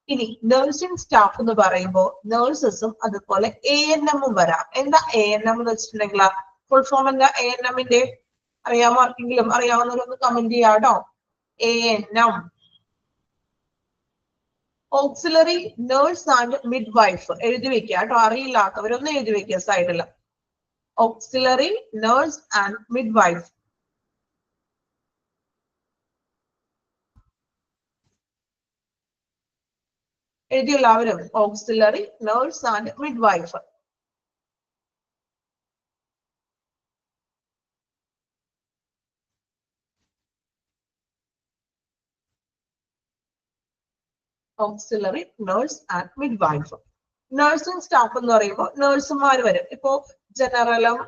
ഇനി നഴ്സിംഗ് സ്റ്റാഫ് എന്ന് പറയുമ്പോൾ നഴ്സസും അതുപോലെ ANM വരാം. എന്താ ANM എന്ന് വെച്ചിട്ടുണ്ടെങ്കിൽ ഫുൾ ഫോം എന്താ ANM-ന്റെ അറിയാമോ? ആർക്കെങ്കിലും അറിയാവുന്നവരൊന്ന് കമന്റ് ചെയ്യാട്ടോ. ANM auxiliary nurse and midwife. എഴുതി വെക്കുക കേട്ടോ, അറിയില്ലാത്തവരൊന്ന് എഴുതി വെക്കുക സൈഡിൽ. Auxiliary nurse and midwife. എഴുതി എല്ലാവരും, auxiliary nurse and midwife. Auxiliary nurse and midwife. Nursing staff എന്ന് പറയുമ്പോൾ നഴ്സുമാർ വരും. ഇപ്പോ ജനറലും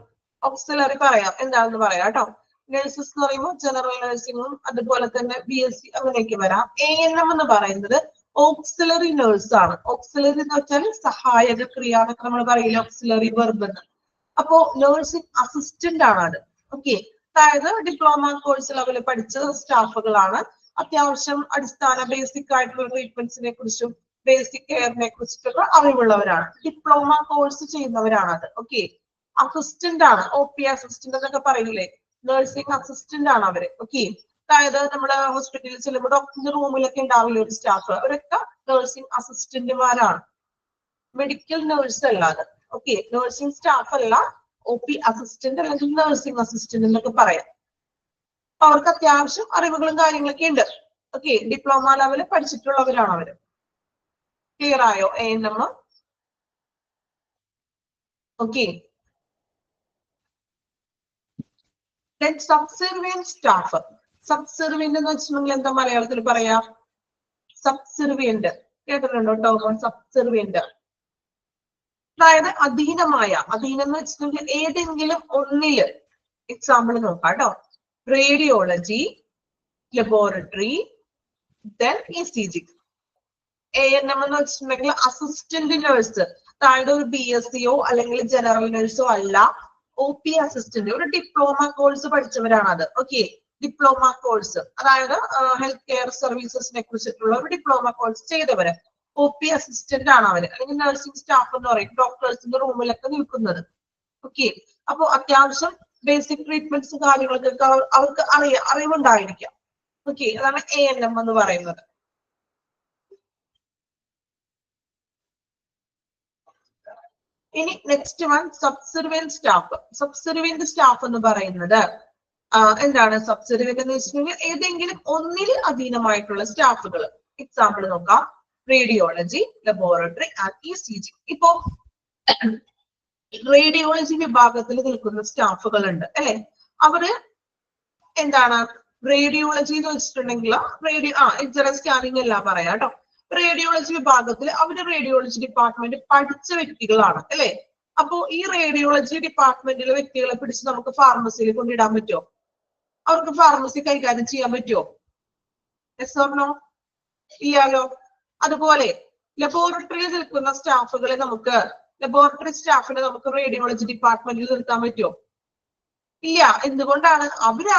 ഓക്സിലറി പറയാം, എന്താണെന്ന് പറയാം കേട്ടോ. നഴ്സസ് എന്ന് പറയുമ്പോൾ ജനറൽ നഴ്സിംഗും അതുപോലെ തന്നെ BSc അങ്ങനെയൊക്കെ വരാം. ANM എന്ന് പറയുന്നത് ഓക്സിലറി നേഴ്സ് ആണ്. ഓക്സിലറി എന്ന് വെച്ചാൽ സഹായക ക്രിയ എന്നൊക്കെ നമ്മൾ പറയില്ല, ഓക്സിലറി വെർബ് എന്ന്. അപ്പോ നഴ്സിംഗ് അസിസ്റ്റന്റ് ആണ് അത്. ഓക്കെ, അതായത് ഡിപ്ലോമ കോഴ്സ് ലെവലിൽ പഠിച്ച സ്റ്റാഫുകളാണ്. അത്യാവശ്യം അടിസ്ഥാന ബേസിക് ആയിട്ടുള്ള ട്രീറ്റ്മെന്റ്സിനെ കുറിച്ചും ബേസിക് കെയറിനെ കുറിച്ചിട്ടൊക്കെ അറിവുള്ളവരാണ്. ഡിപ്ലോമ കോഴ്സ് ചെയ്യുന്നവരാണ് അത്. ഓക്കെ, അസിസ്റ്റന്റ് ആണ്, OP അസിസ്റ്റന്റ് എന്നൊക്കെ പറയില്ലേ, നഴ്സിംഗ് അസിസ്റ്റന്റ് ആണ് അവര്. ഓക്കെ, അതായത് നമ്മുടെ ഹോസ്പിറ്റലിൽ ചെല്ലുമ്പോൾ ഡോക്ടറിന്റെ റൂമിലൊക്കെ ഉണ്ടാവില്ല ഒരു സ്റ്റാഫ്, അവരൊക്കെ നഴ്സിംഗ് അസിസ്റ്റന്റുമാരാണ്, മെഡിക്കൽ നേഴ്സ് അല്ലാതെ. ഓക്കെ, നഴ്സിംഗ് സ്റ്റാഫ് അല്ല, OP അസിസ്റ്റന്റ് അല്ലെങ്കിൽ നഴ്സിംഗ് അസിസ്റ്റന്റ് എന്നൊക്കെ പറയാം. അവർക്ക് അത്യാവശ്യം അറിവുകളും കാര്യങ്ങളൊക്കെ ഉണ്ട്. ഓക്കെ, ഡിപ്ലോമ ലെവലിൽ പഠിച്ചിട്ടുള്ളവരാണ് അവര്. ക്ലിയർ ആയോ ANM? Okay, subservient staff. Subservient എന്ന് വെച്ചിട്ടുണ്ടെങ്കിൽ എന്താ മലയാളത്തിൽ പറയാ? സബ്സെർവിയന്റ് കേട്ടിട്ടുണ്ടോ ടോമോ? സബ്സെർവിയന്റ് അതായത് അധീനമായ, അധീനം എന്ന് വെച്ചിട്ടുണ്ടെങ്കിൽ ഏതെങ്കിലും ഒന്നില്. എക്സാമ്പിൾ നോക്കാം കേട്ടോ. Radiology, laboratory, then ECG. ANM എന്ന് വെച്ചിട്ടുണ്ടെങ്കിൽ അസിസ്റ്റന്റ് നഴ്സ്, അതായത് ഒരു BScയോ അല്ലെങ്കിൽ ജനറൽ നഴ്സോ അല്ല, OP അസിസ്റ്റന്റ്, ഒരു ഡിപ്ലോമ കോഴ്സ് പഠിച്ചവരാണ് അത്. ഓക്കെ, ഡിപ്ലോമ കോഴ്സ്, അതായത് ഹെൽത്ത് കെയർ സർവീസസിനെ കുറിച്ചിട്ടുള്ള ഒരു ഡിപ്ലോമ കോഴ്സ് ചെയ്തവര്. OP അസിസ്റ്റന്റ് ആണ് അവര്, അല്ലെങ്കിൽ നഴ്സിംഗ് സ്റ്റാഫ് എന്ന് പറയും, ഡോക്ടേഴ്സിന്റെ റൂമിലൊക്കെ നിൽക്കുന്നത്. ഓക്കെ, അപ്പൊ അത്യാവശ്യം ബേസിക് ട്രീറ്റ്മെന്റ്സ് കാര്യങ്ങളൊക്കെ അവർക്ക് അറിവുണ്ടായിരിക്കാം. ഓക്കെ, അതാണ് ANM എന്ന് പറയുന്നത്. ഇനി next one സബ്സർവിയന്റ് staff. Subservient staff എന്ന് പറയുന്നത് എന്താണ്? സബ്സർവിയന്റ് എന്ന് വെച്ചിട്ടുണ്ടെങ്കിൽ ഏതെങ്കിലും ഒന്നിൽ അധീനമായിട്ടുള്ള സ്റ്റാഫുകൾ. എക്സാമ്പിൾ നോക്കാം, റേഡിയോളജി, ലബോറട്ടറി ആൻഡ് ECG. ഇപ്പോ റേഡിയോളജി വിഭാഗത്തിൽ നിൽക്കുന്ന സ്റ്റാഫുകൾ ഉണ്ട് അല്ലെ? അവര് എന്താണ് റേഡിയോളജി എന്ന് വെച്ചിട്ടുണ്ടെങ്കിൽ എക്സ്റേ സ്കാനിങ് എല്ലാം പറയാം കേട്ടോ. റേഡിയോളജി വിഭാഗത്തിൽ അവര് റേഡിയോളജി ഡിപ്പാർട്ട്മെന്റ് പഠിച്ച വ്യക്തികളാണ് അല്ലെ? അപ്പോ ഈ റേഡിയോളജി ഡിപ്പാർട്ട്മെന്റിലെ വ്യക്തികളെ പിടിച്ച് നമുക്ക് ഫാർമസിയിൽ കൊണ്ടിടാൻ പറ്റുമോ? അവർക്ക് ഫാർമസി കൈകാര്യം ചെയ്യാൻ പറ്റുമോ? Yes or no? ഇല്ലാലോ. അതുപോലെ ലബോറട്ടറിയിൽ നിൽക്കുന്ന സ്റ്റാഫുകളെ ലബോറട്ടറി സ്റ്റാഫിനെ നമുക്ക് റേഡിയോളജി ഡിപ്പാർട്ട്മെന്റിൽ നിർത്താൻ പറ്റുമോ? ഇല്ല. എന്തുകൊണ്ടാണ്? അവര്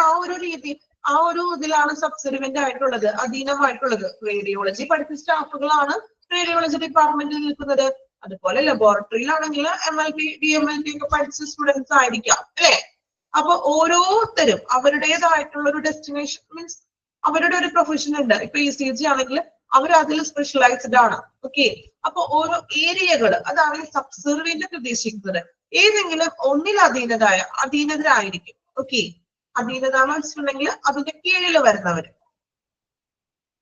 ആ ഒരു ഇതിലാണ് സബ്സർവിയന്റ് ആയിട്ടുള്ളത്, അധീനമായിട്ടുള്ളത്. റേഡിയോളജി പഠിച്ച സ്റ്റാഫുകളാണ് റേഡിയോളജി ഡിപ്പാർട്ട്മെന്റിൽ നിൽക്കുന്നത്. അതുപോലെ ലബോറട്ടറിയിലാണെങ്കിൽ MLT DMLT ഒക്കെ പഠിച്ച സ്റ്റുഡൻസ് ആയിരിക്കാം അല്ലെ? അപ്പൊ ഓരോരുത്തരും അവരുടേതായിട്ടുള്ള ഒരു ഡെസ്റ്റിനേഷൻ, മീൻസ് അവരുടെ ഒരു പ്രൊഫഷൻ ഉണ്ട്. ഇപ്പൊ ECG ആണെങ്കിൽ അവർ അതിൽ സ്പെഷ്യലൈസ്ഡ് ആണ്. ഓക്കെ, അപ്പൊ ഓരോ ഏരിയകൾ, അതാണ് സബ്സർവിയന്റ് ഉദ്ദേശിക്കുന്നത്. ഏതെങ്കിലും ഒന്നിൽ അധീനതരായിരിക്കും. ഓക്കെ, അധീനത എന്ന് വെച്ചിട്ടുണ്ടെങ്കിൽ അതിന്റെ കീഴിൽ വരുന്നവര്.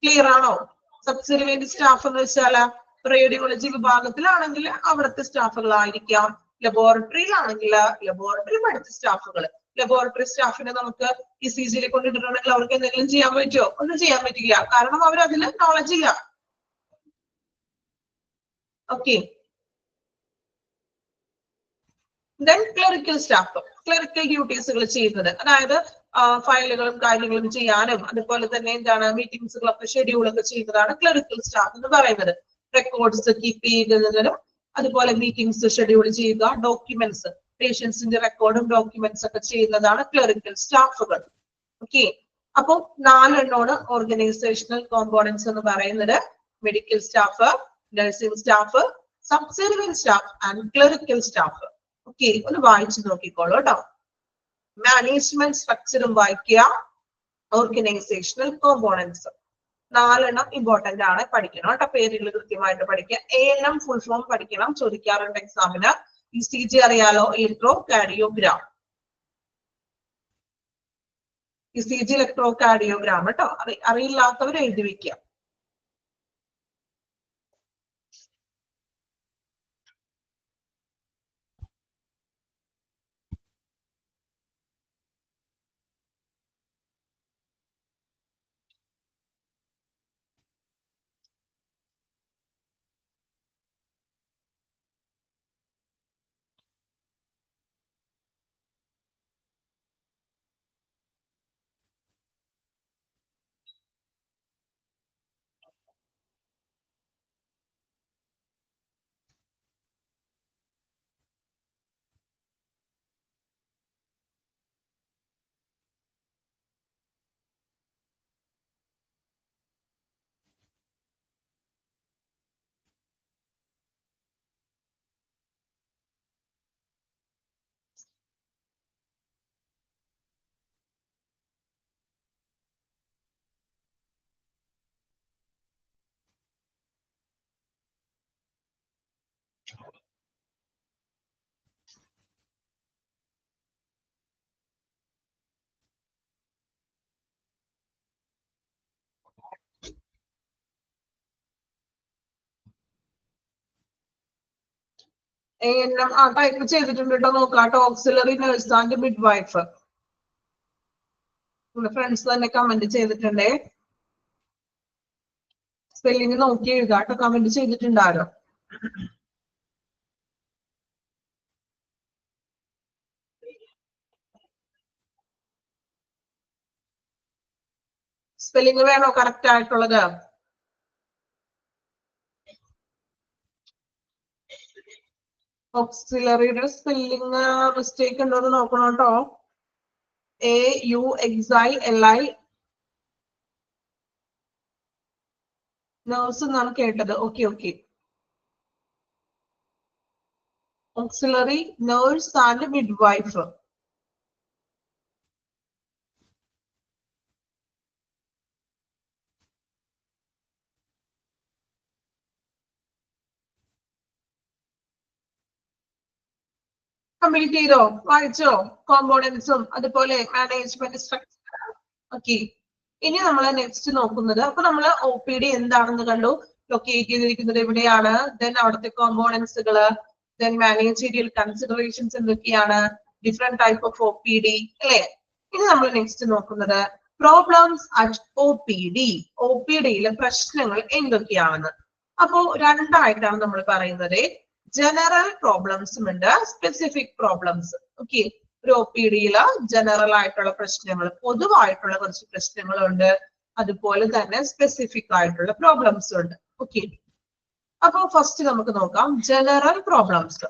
ക്ലിയർ ആണോ? സബ്സർവിയന്റ് സ്റ്റാഫ് എന്ന് വെച്ചാൽ റേഡിയോളജി വിഭാഗത്തിലാണെങ്കിൽ അവിടുത്തെ സ്റ്റാഫുകളായിരിക്കാം. ലബോറട്ടറിയിലാണെങ്കിൽ ലബോറട്ടറി പഠിച്ച സ്റ്റാഫുകൾ. ലബോറട്ടറി സ്റ്റാഫിനെ നമുക്ക് ECG കൊണ്ടിട്ടുണ്ടെങ്കിൽ അവർക്ക് എന്തെങ്കിലും ചെയ്യാൻ പറ്റുമോ? ഒന്നും ചെയ്യാൻ പറ്റില്ല, കാരണം അവർ അതിൽ നോളജ് ഇല്ല. Okay, then clerical staff. Clerical ഡ്യൂട്ടീസുകൾ ചെയ്യുന്നത്, അതായത് ഫയലുകളും കാര്യങ്ങളും ചെയ്യാനും അതുപോലെ തന്നെ എന്താണ് മീറ്റിംഗ്സുകളൊക്കെ ഷെഡ്യൂളൊക്കെ ചെയ്യുന്നതാണ് ക്ലറിക്കൽ സ്റ്റാഫ് എന്ന് പറയുന്നത്. റെക്കോർഡ്സ് കീപ്പ് ചെയ്യുന്നതിനും അതുപോലെ മീറ്റിംഗ്സ് ഷെഡ്യൂൾ ചെയ്യുക, ഡോക്യുമെന്റ്സ്, പേഷ്യൻസിന്റെ റെക്കോർഡും ഡോക്യുമെന്റ്സ് ഒക്കെ ചെയ്യുന്നതാണ് ക്ലറിക്കൽ സ്റ്റാഫുകൾ. ഓക്കെ, അപ്പൊ 4 എണ്ണമാണ് ഓർഗനൈസേഷണൽ കോമ്പോണൻസ് എന്ന് പറയുന്നത്. Medical staff, nursing staff, subservient staff and clerical staff. Okay, ഒന്ന് വായിച്ചു നോക്കിക്കോളൂ കേട്ടോ. മാനേജ്മെന്റ് സ്ട്രക്ചറും വായിക്കുക, ഓർഗനൈസേഷണൽ കോമ്പോണൻസ്. 4 എണ്ണം ഇമ്പോർട്ടന്റ് ആണ്, പഠിക്കണം കേട്ടോ. പേരുകൾ കൃത്യമായിട്ട് പഠിക്കുക. ANM ഫുൾ ഫോം പഠിക്കണം, ചോദിക്കാറുണ്ട് എക്സാമിന്. ECG അറിയാലോ, electrocardiogram. ECG electrocardiogram കേട്ടോ. അറിയില്ലാത്തവർ എഴുതി വെക്കുക. ടൈപ്പ് ചെയ്തിട്ടുണ്ട് കേട്ടോ, നോക്കാട്ടോ. Auxiliary nurse and midwife. Friends തന്നെ കമന്റ് ചെയ്തിട്ടുണ്ടേ. സ്പെല്ലിംഗ് നോക്കി എഴുതാട്ടോ, കമന്റ് ചെയ്തിട്ടുണ്ടാരോ? സ്പെല്ലിംഗ് വേണോ കറക്റ്റ് ആയിട്ടുള്ളത്? ഓക്സിലറിയുടെ സ്പെല്ലിംഗ് മിസ്റ്റേക്ക് ഉണ്ടോ എന്ന് നോക്കണം കേട്ടോ. AUXILI nurse എന്നാണ് കേട്ടത്. Okay. Auxiliary nurse and midwife. Complete ചെയ്തോ? വായിച്ചോ? കോമ്പോണൻസും അതുപോലെ മാനേജ്മെന്റ് സ്ട്രക്ചർ. ഓക്കെ. ഇനി നമ്മൾ നെക്സ്റ്റ് നോക്കുന്നത്, അപ്പൊ നമ്മൾ OPD എന്താണെന്ന് കണ്ടു, ലൊക്കേറ്റ് ചെയ്തിരിക്കുന്നത് എവിടെയാണ്, ദെൻ അവിടുത്തെ കോമ്പോണൻസുകള്, ദെൻ മാനേജീരിയൽ കൺസിഡറേഷൻസ് എന്തൊക്കെയാണ്, ഡിഫറെന്റ് ടൈപ്പ് ഓഫ് OPD അല്ലെ. ഇനി നമ്മൾ നെക്സ്റ്റ് നോക്കുന്നത് പ്രോബ്ലംസ് അറ്റ് OPD. OPDയിലെ പ്രശ്നങ്ങൾ എന്തൊക്കെയാണെന്ന്. അപ്പോ രണ്ടായിട്ടാണ് നമ്മൾ പറയുന്നത്. ജനറൽ പ്രോബ്ലംസും ഉണ്ട്, സ്പെസിഫിക് പ്രോബ്ലംസ്. ഓക്കെ. ഒരു OPDയില് ജനറൽ ആയിട്ടുള്ള പ്രശ്നങ്ങൾ, പൊതുവായിട്ടുള്ള കുറച്ച് പ്രശ്നങ്ങളുണ്ട്, അതുപോലെ തന്നെ സ്പെസിഫിക് ആയിട്ടുള്ള പ്രോബ്ലംസ് ഉണ്ട്. ഓക്കെ. അപ്പോ ഫസ്റ്റ് നമുക്ക് നോക്കാം ജനറൽ പ്രോബ്ലംസ്.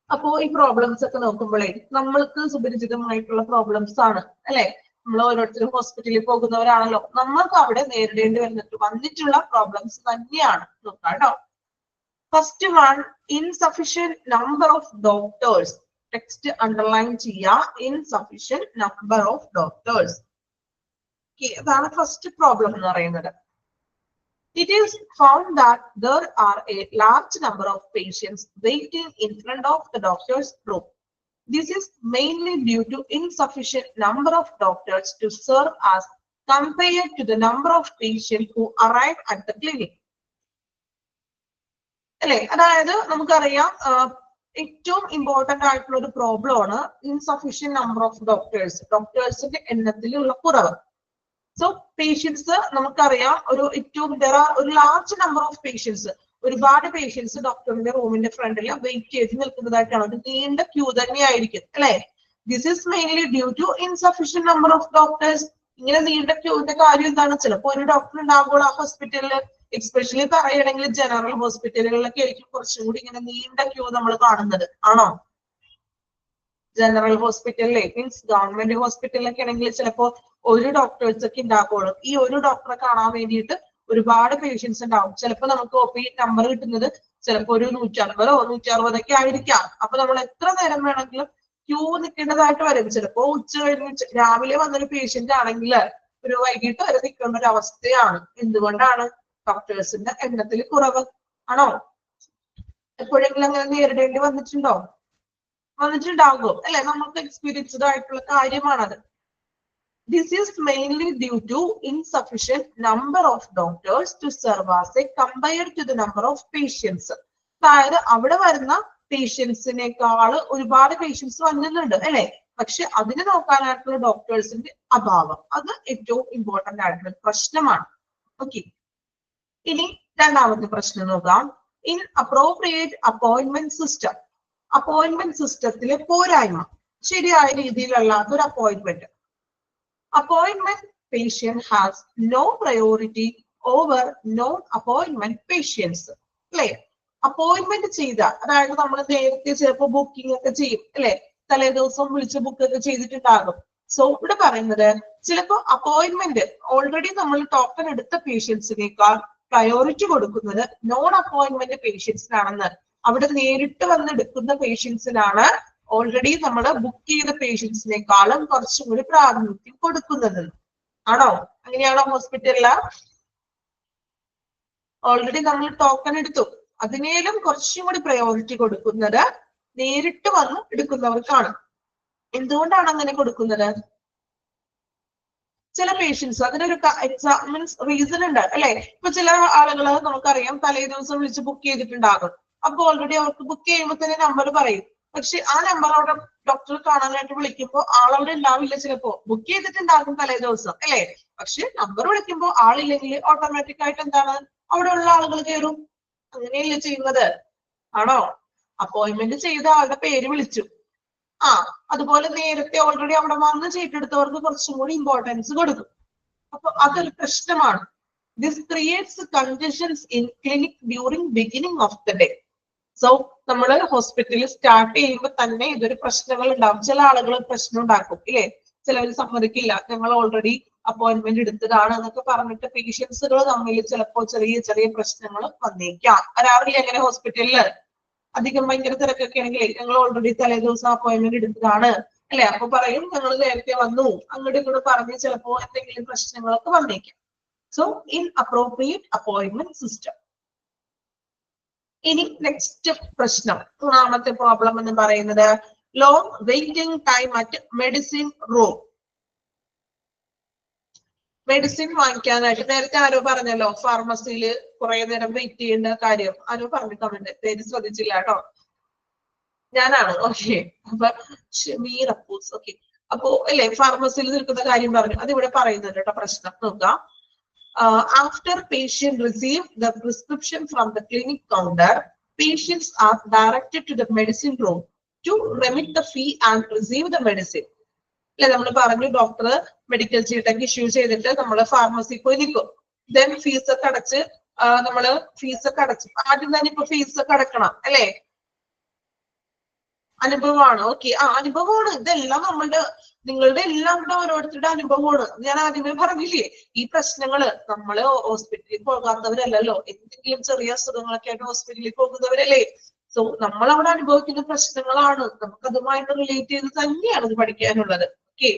അപ്പോ ഈ പ്രോബ്ലംസ് ഒക്കെ നോക്കുമ്പോഴേ നമ്മൾക്ക് സുപരിചിതമായിട്ടുള്ള പ്രോബ്ലംസ് ആണ് അല്ലെ. നമ്മൾ ഓരോരുത്തരും ഹോസ്പിറ്റലിൽ പോകുന്നവരാണല്ലോ, നമ്മൾക്ക് അവിടെ നേരിടേണ്ടി വന്നിട്ടുള്ള പ്രോബ്ലംസ് തന്നെയാണ്. നോക്കാം കേട്ടോ. First one, insufficient number of doctors. Text underline ചെയ്യുക, ഇൻസഫിഷ്യന്റ് നമ്പർ ഓഫ് ഡോക്ടേഴ്സ്. അതാണ് ഫസ്റ്റ് പ്രോബ്ലം എന്ന് പറയുന്നത്. It is found that there are a large number of patients waiting in front of the doctor's room. This is mainly due to insufficient number of doctors to serve as compared to the number of patients who arrive at the clinic. അല്ലെ, അതായത് നമുക്കറിയാം ഏറ്റവും important ആയിട്ടുള്ള ഒരു problem ആണ് insufficient number of doctors, ഡോക്ടേഴ്സിന്റെ എണ്ണത്തിലുള്ള കുറവ്. So patients നമുക്കറിയാം ഒരു ലാർജ് നമ്പർ ഓഫ് പേഷ്യൻസ്, ഒരുപാട് പേഷ്യൻസ് ഡോക്ടറിന്റെ റൂമിന്റെ ഫ്രണ്ടിൽ വെയിറ്റ് ചെയ്ത് നിൽക്കുന്നതായിട്ടാണ്, ഒരു നീണ്ട ക്യൂ തന്നെയായിരിക്കും അല്ലെ. This is mainly due to insufficient number of doctors. ഇങ്ങനെ നീണ്ട ക്യൂവിന്റെ കാര്യം എന്താണ്, ചിലപ്പോൾ ഒരു ഡോക്ടർ ഉണ്ടാകുമ്പോൾ ആ ഹോസ്പിറ്റലിൽ, എക്സ്പെഷ്യലി പറയുകയാണെങ്കിൽ ജനറൽ ഹോസ്പിറ്റലുകളിലൊക്കെ ആയിരിക്കും കുറച്ചും കൂടി ഇങ്ങനെ നീണ്ട ക്യൂ നമ്മൾ കാണുന്നത്, ആണോ? ജനറൽ ഹോസ്പിറ്റലിലെ മീൻസ് ഗവൺമെന്റ് ഹോസ്പിറ്റലിലൊക്കെ ആണെങ്കിൽ ചിലപ്പോ ഒരു ഡോക്ടേഴ്സ് ഒക്കെ ഉണ്ടാകുള്ളൂ. ഈ ഒരു ഡോക്ടറെ കാണാൻ വേണ്ടിയിട്ട് ഒരുപാട് പേഷ്യൻസ് ഉണ്ടാവും. ചിലപ്പോ നമുക്ക് OP നമ്പർ കിട്ടുന്നത് ചിലപ്പോ ഒരു 150 160 ആയിരിക്കാം. അപ്പൊ നമ്മൾ എത്ര നേരം വേണമെങ്കിലും ക്യൂ നിൽക്കേണ്ടതായിട്ട് വരും. ചിലപ്പോ ഉച്ച കഴിഞ്ഞ് രാവിലെ വന്നൊരു പേഷ്യന്റ് ആണെങ്കിൽ ഒരു വൈകിട്ട് വരെ നിൽക്കേണ്ട ഒരു അവസ്ഥയാണ്. എന്തുകൊണ്ടാണ്? ഡോക്ടേഴ്സിന്റെ എണ്ണത്തിൽ കുറവ്, ആണോ? എപ്പോഴെങ്കിലും അങ്ങനെ നേരിടേണ്ടി വന്നിട്ടുണ്ടാകും അല്ലെ, നമുക്ക് എക്സ്പീരിയൻസ്ഡ് ആയിട്ടുള്ള കാര്യമാണത്. This is mainly due to insufficient number of doctors to serve as a compared to the number of patients. അതായത് അവിടെ വരുന്ന പേഷ്യൻസിനേക്കാൾ ഒരുപാട് പേഷ്യൻസ് വന്നിട്ടുണ്ട് അല്ലെ, പക്ഷെ അതിനെ നോക്കാനായിട്ടുള്ള ഡോക്ടേഴ്സിന്റെ അഭാവം, അത് ഏറ്റവും ഇമ്പോർട്ടന്റ് ആയിട്ടുള്ള പ്രശ്നമാണ്. ഓക്കെ. ഇനി രണ്ടാമത്തെ പ്രശ്നം നോക്കാം, in appropriate appointment system. Appointment സിസ്റ്റത്തിലെ പോരായ്മ, ശരിയായ രീതിയിലല്ലാത്ത ഒരു appointment. Appointment patient has no priority over non-appointment patients. അല്ലെ, അപ്പോയിന്റ്മെന്റ് ചെയ്ത, അതായത് നമ്മൾ നേരത്തെ ചിലപ്പോൾ ബുക്കിംഗ് ഒക്കെ ചെയ്യും അല്ലെ, തലേ ദിവസം വിളിച്ച് ബുക്ക് ഒക്കെ ചെയ്തിട്ടുണ്ടാകും. സോ ഇവിടെ പറയുന്നത് ചിലപ്പോ അപ്പോയിന്റ്മെന്റ് ഓൾറെഡി നമ്മൾ ടോക്കൺ എടുത്ത പേഷ്യൻസിനേക്കാൾ പ്രയോറിറ്റി കൊടുക്കുന്നത് നോൺ അപ്പോയിന്റ്മെന്റ് പേഷ്യൻസിനാണെന്ന്. അവിടെ നേരിട്ട് വന്ന് എടുക്കുന്ന പേഷ്യൻസിനാണ് ഓൾറെഡി നമ്മൾ ബുക്ക് ചെയ്ത പേഷ്യൻസിനേക്കാളും കുറച്ചും കൂടി പ്രാതിനിധ്യം കൊടുക്കുന്നത്, ആണോ? അങ്ങനെയാണോ ഹോസ്പിറ്റലില്? ഓൾറെഡി നമ്മൾ ടോക്കൺ എടുത്തു, അതിനേലും കുറച്ചും കൂടി പ്രയോറിറ്റി കൊടുക്കുന്നത് നേരിട്ട് വന്ന് എടുക്കുന്നവർക്കാണ്. എന്തുകൊണ്ടാണ് അങ്ങനെ കൊടുക്കുന്നത്? ചില പേഷ്യൻസ് അതിനൊരു മീൻസ് റീസൺ ഉണ്ട് അല്ലെ. ഇപ്പൊ ചില ആളുകള് നമുക്കറിയാം തലേ ദിവസം വിളിച്ച് ബുക്ക് ചെയ്തിട്ടുണ്ടാകും. അപ്പൊ ഓൾറെഡി അവർക്ക് ബുക്ക് ചെയ്യുമ്പോൾ തന്നെ നമ്പർ പറയും. പക്ഷെ ആ നമ്പർ അവിടെ ഡോക്ടർ കാണാനായിട്ട് വിളിക്കുമ്പോൾ ആളവിടെ ഉണ്ടാവില്ല. ചിലപ്പോ ബുക്ക് ചെയ്തിട്ടുണ്ടാകും തലേ ദിവസം അല്ലെ, പക്ഷെ നമ്പർ വിളിക്കുമ്പോൾ ആളില്ലെങ്കിൽ ഓട്ടോമാറ്റിക് ആയിട്ട് എന്താണ്, അവിടെ ഉള്ള ആളുകൾ കയറും. അങ്ങനെയല്ലേ ചെയ്യുന്നത്, ആണോ? അപ്പോയിന്റ്മെന്റ് ചെയ്ത ആളുടെ പേര് വിളിച്ചു, അതുപോലെ നേരത്തെ ഓൾറെഡി അവിടെ വന്ന് ചെയ്തെടുത്തവർക്ക് കുറച്ചും കൂടി ഇമ്പോർട്ടൻസ് കൊടുക്കും. അപ്പൊ അതൊരു പ്രശ്നമാണ്. This creates congestions in clinic during beginning of the day. So നമ്മൾ ഹോസ്പിറ്റലിൽ സ്റ്റാർട്ട് ചെയ്യുമ്പോൾ തന്നെ ഇതൊരു പ്രശ്നങ്ങൾ ഉണ്ടാവും. ചില ആളുകൾ പ്രശ്നം ഉണ്ടാക്കും ഇല്ലേ, ചിലവർ സമ്മതിക്കില്ല, ഞങ്ങൾ ഓൾറെഡി അപ്പോയിന്റ്മെന്റ് എടുത്തതാണ് എന്നൊക്കെ പറഞ്ഞിട്ട് പേഷ്യൻസുകൾ തമ്മിൽ ചിലപ്പോൾ ചെറിയ ചെറിയ പ്രശ്നങ്ങൾ വന്നേക്കാം. വരാറില്ല അങ്ങനെ ഹോസ്പിറ്റലില് അധികം ഭയങ്കര തിരക്കൊക്കെ ആണെങ്കിൽ ഞങ്ങൾ ഓൾറെഡി തലേദിവസം അപ്പോയിന്റ്മെന്റ് എടുത്തതാണ് അല്ലെ, അപ്പൊ പറയും ഞങ്ങൾ നേരത്തെ വന്നു, അങ്ങോട്ട് ഇങ്ങോട്ട് പറഞ്ഞ് ചിലപ്പോ എന്തെങ്കിലും പ്രശ്നങ്ങളൊക്കെ വന്നേക്കാം. So inappropriate appointment system. ഇനി നെക്സ്റ്റ് പ്രശ്നം, മൂന്നാമത്തെ പ്രോബ്ലം എന്ന് പറയുന്നത് long waiting time at medicine room. Medicine വാങ്ങിക്കാനായിട്ട് നേരത്തെ ആരോ പറഞ്ഞല്ലോ, ഫാർമസിയിൽ കുറെ നേരം വെയിറ്റ് ചെയ്യേണ്ട കാര്യം ആരോ പറഞ്ഞു കമന്റ്, പേര് ശ്രദ്ധിച്ചില്ല കേട്ടോ, ഞാനാണ്. ഓക്കെ, അപ്പൊ ഷമീർ അപ്പൂസ്. ഓക്കെ, അപ്പോ അല്ലെ ഫാർമസിയിൽ നിൽക്കുന്ന കാര്യം പറഞ്ഞു, അതിവിടെ പറയുന്നുണ്ട് കേട്ടോ. പ്രശ്നം നോക്കാം. After patient receive the prescription from the clinic counter, patients are directed to the medicine room to remit the fee and receive the medicine. അല്ലെ, നമ്മൾ പറഞ്ഞു ഡോക്ടർ മെഡിക്കൽ ചീട്ടൊക്കെ ഇഷ്യൂ ചെയ്തിട്ട് നമ്മൾ ഫാർമസിയിൽ പോയി നിൽക്കും. ദെൻ ഫീസൊക്കെ അടച്ച് നമ്മള് ഫീസൊക്കെ അടച്ച് ആദ്യം തന്നെ ഇപ്പൊ ഫീസൊക്കെ അടക്കണം അല്ലെ, അനുഭവമാണ്. ഓക്കെ, അനുഭവമാണ്. ഇതെല്ലാം നിങ്ങളുടെ എല്ലാവരുടെ ഓരോരുത്തരുടെ അനുഭവമാണ്. ഞാൻ ആദ്യമേ പറഞ്ഞില്ലേ, ഈ പ്രശ്നങ്ങള് നമ്മള് ഹോസ്പിറ്റലിൽ പോകാത്തവരല്ലല്ലോ, എന്തെങ്കിലും ചെറിയ അസുഖങ്ങളൊക്കെ ആയിട്ട് ഹോസ്പിറ്റലിൽ പോകുന്നവരല്ലേ. സോ നമ്മൾ അവിടെ അനുഭവിക്കുന്ന പ്രശ്നങ്ങളാണ്, നമുക്ക് അതുമായിട്ട് റിലേറ്റ് ചെയ്ത് തന്നെയാണ് ഇത് പഠിക്കാനുള്ളത്. ഓക്കെ,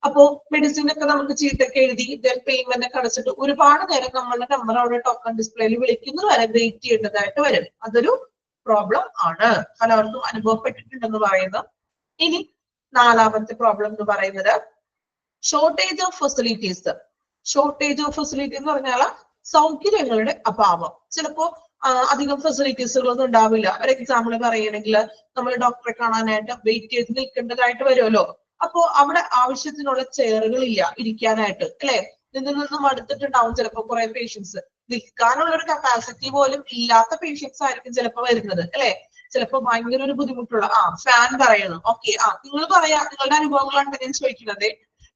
അപ്പോ മെഡിസിൻ ഒക്കെ നമുക്ക് ചീട്ടൊക്കെ എഴുതി ദെൻ പേയ്മെന്റ് ഒക്കെ അടച്ചിട്ട് ഒരുപാട് നേരം നമ്മളുടെ നമ്പർ അവിടെ ടോക്കൺ ഡിസ്പ്ലേയിൽ വിളിക്കുന്നത് വരെ വെയിറ്റ് ചെയ്യേണ്ടതായിട്ട് വരും. അതൊരു പ്രോബ്ലം ആണ്, പലർക്കും അനുഭവപ്പെട്ടിട്ടുണ്ടെന്ന് പറയുന്നു. ഇനി നാലാമത്തെ പ്രോബ്ലം എന്ന് പറയുന്നത് shortage of facilities. Shortage of facility എന്ന് പറഞ്ഞാൽ സൗകര്യങ്ങളുടെ അഭാവം. ചിലപ്പോ അധികം ഫെസിലിറ്റീസുകളൊന്നും ഉണ്ടാവില്ല. ഒരു എക്സാമ്പിൾ പറയുകയാണെങ്കിൽ നമ്മൾ ഡോക്ടറെ കാണാനായിട്ട് വെയിറ്റ് ചെയ്ത് നിൽക്കേണ്ടതായിട്ട് വരുമല്ലോ. അപ്പോ അവിടെ ആവശ്യത്തിനുള്ള ചെയറുകൾ ഇല്ല ഇരിക്കാനായിട്ട് അല്ലെ, നിന്നും അടുത്തിട്ടുണ്ടാവും ചിലപ്പോ കുറെ പേഷ്യൻസ്. നിൽക്കാനുള്ള ഒരു കപ്പാസിറ്റി പോലും ഇല്ലാത്ത പേഷ്യൻസ് ആയിരിക്കും ചിലപ്പോ വരുന്നത് അല്ലെ. ചിലപ്പോ ഭയങ്കര ഒരു ബുദ്ധിമുട്ടുള്ള ഫാൻ പറയണം. ഓക്കെ, നിങ്ങൾ പറയാ നിങ്ങളുടെ അനുഭവങ്ങളാണ് ഞാൻ ചോദിക്കുന്നത്.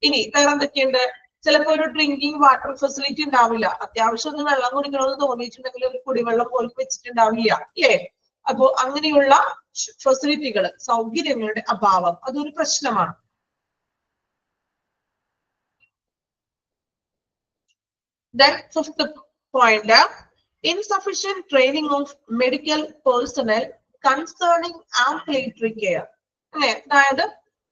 ഇനി വേറെ എന്തൊക്കെയുണ്ട്? ചിലപ്പോ ഒരു ഡ്രിങ്കിങ് വാട്ടർ ഫെസിലിറ്റി ഉണ്ടാവില്ല. അത്യാവശ്യം ഒന്ന് വെള്ളം കുടിക്കണമെന്ന് തോന്നിയിട്ടുണ്ടെങ്കിൽ ഒരു കുടിവെള്ളം പോലും വെച്ചിട്ടുണ്ടാവില്ല അല്ലേ. അപ്പോ അങ്ങനെയുള്ള ഫെസിലിറ്റികൾ, സൗകര്യങ്ങളുടെ അഭാവം അതൊരു പ്രശ്നമാണ്. Then fifth point, insufficient training of medical personnel concerning ambulatory care. അല്ലെ, അതായത്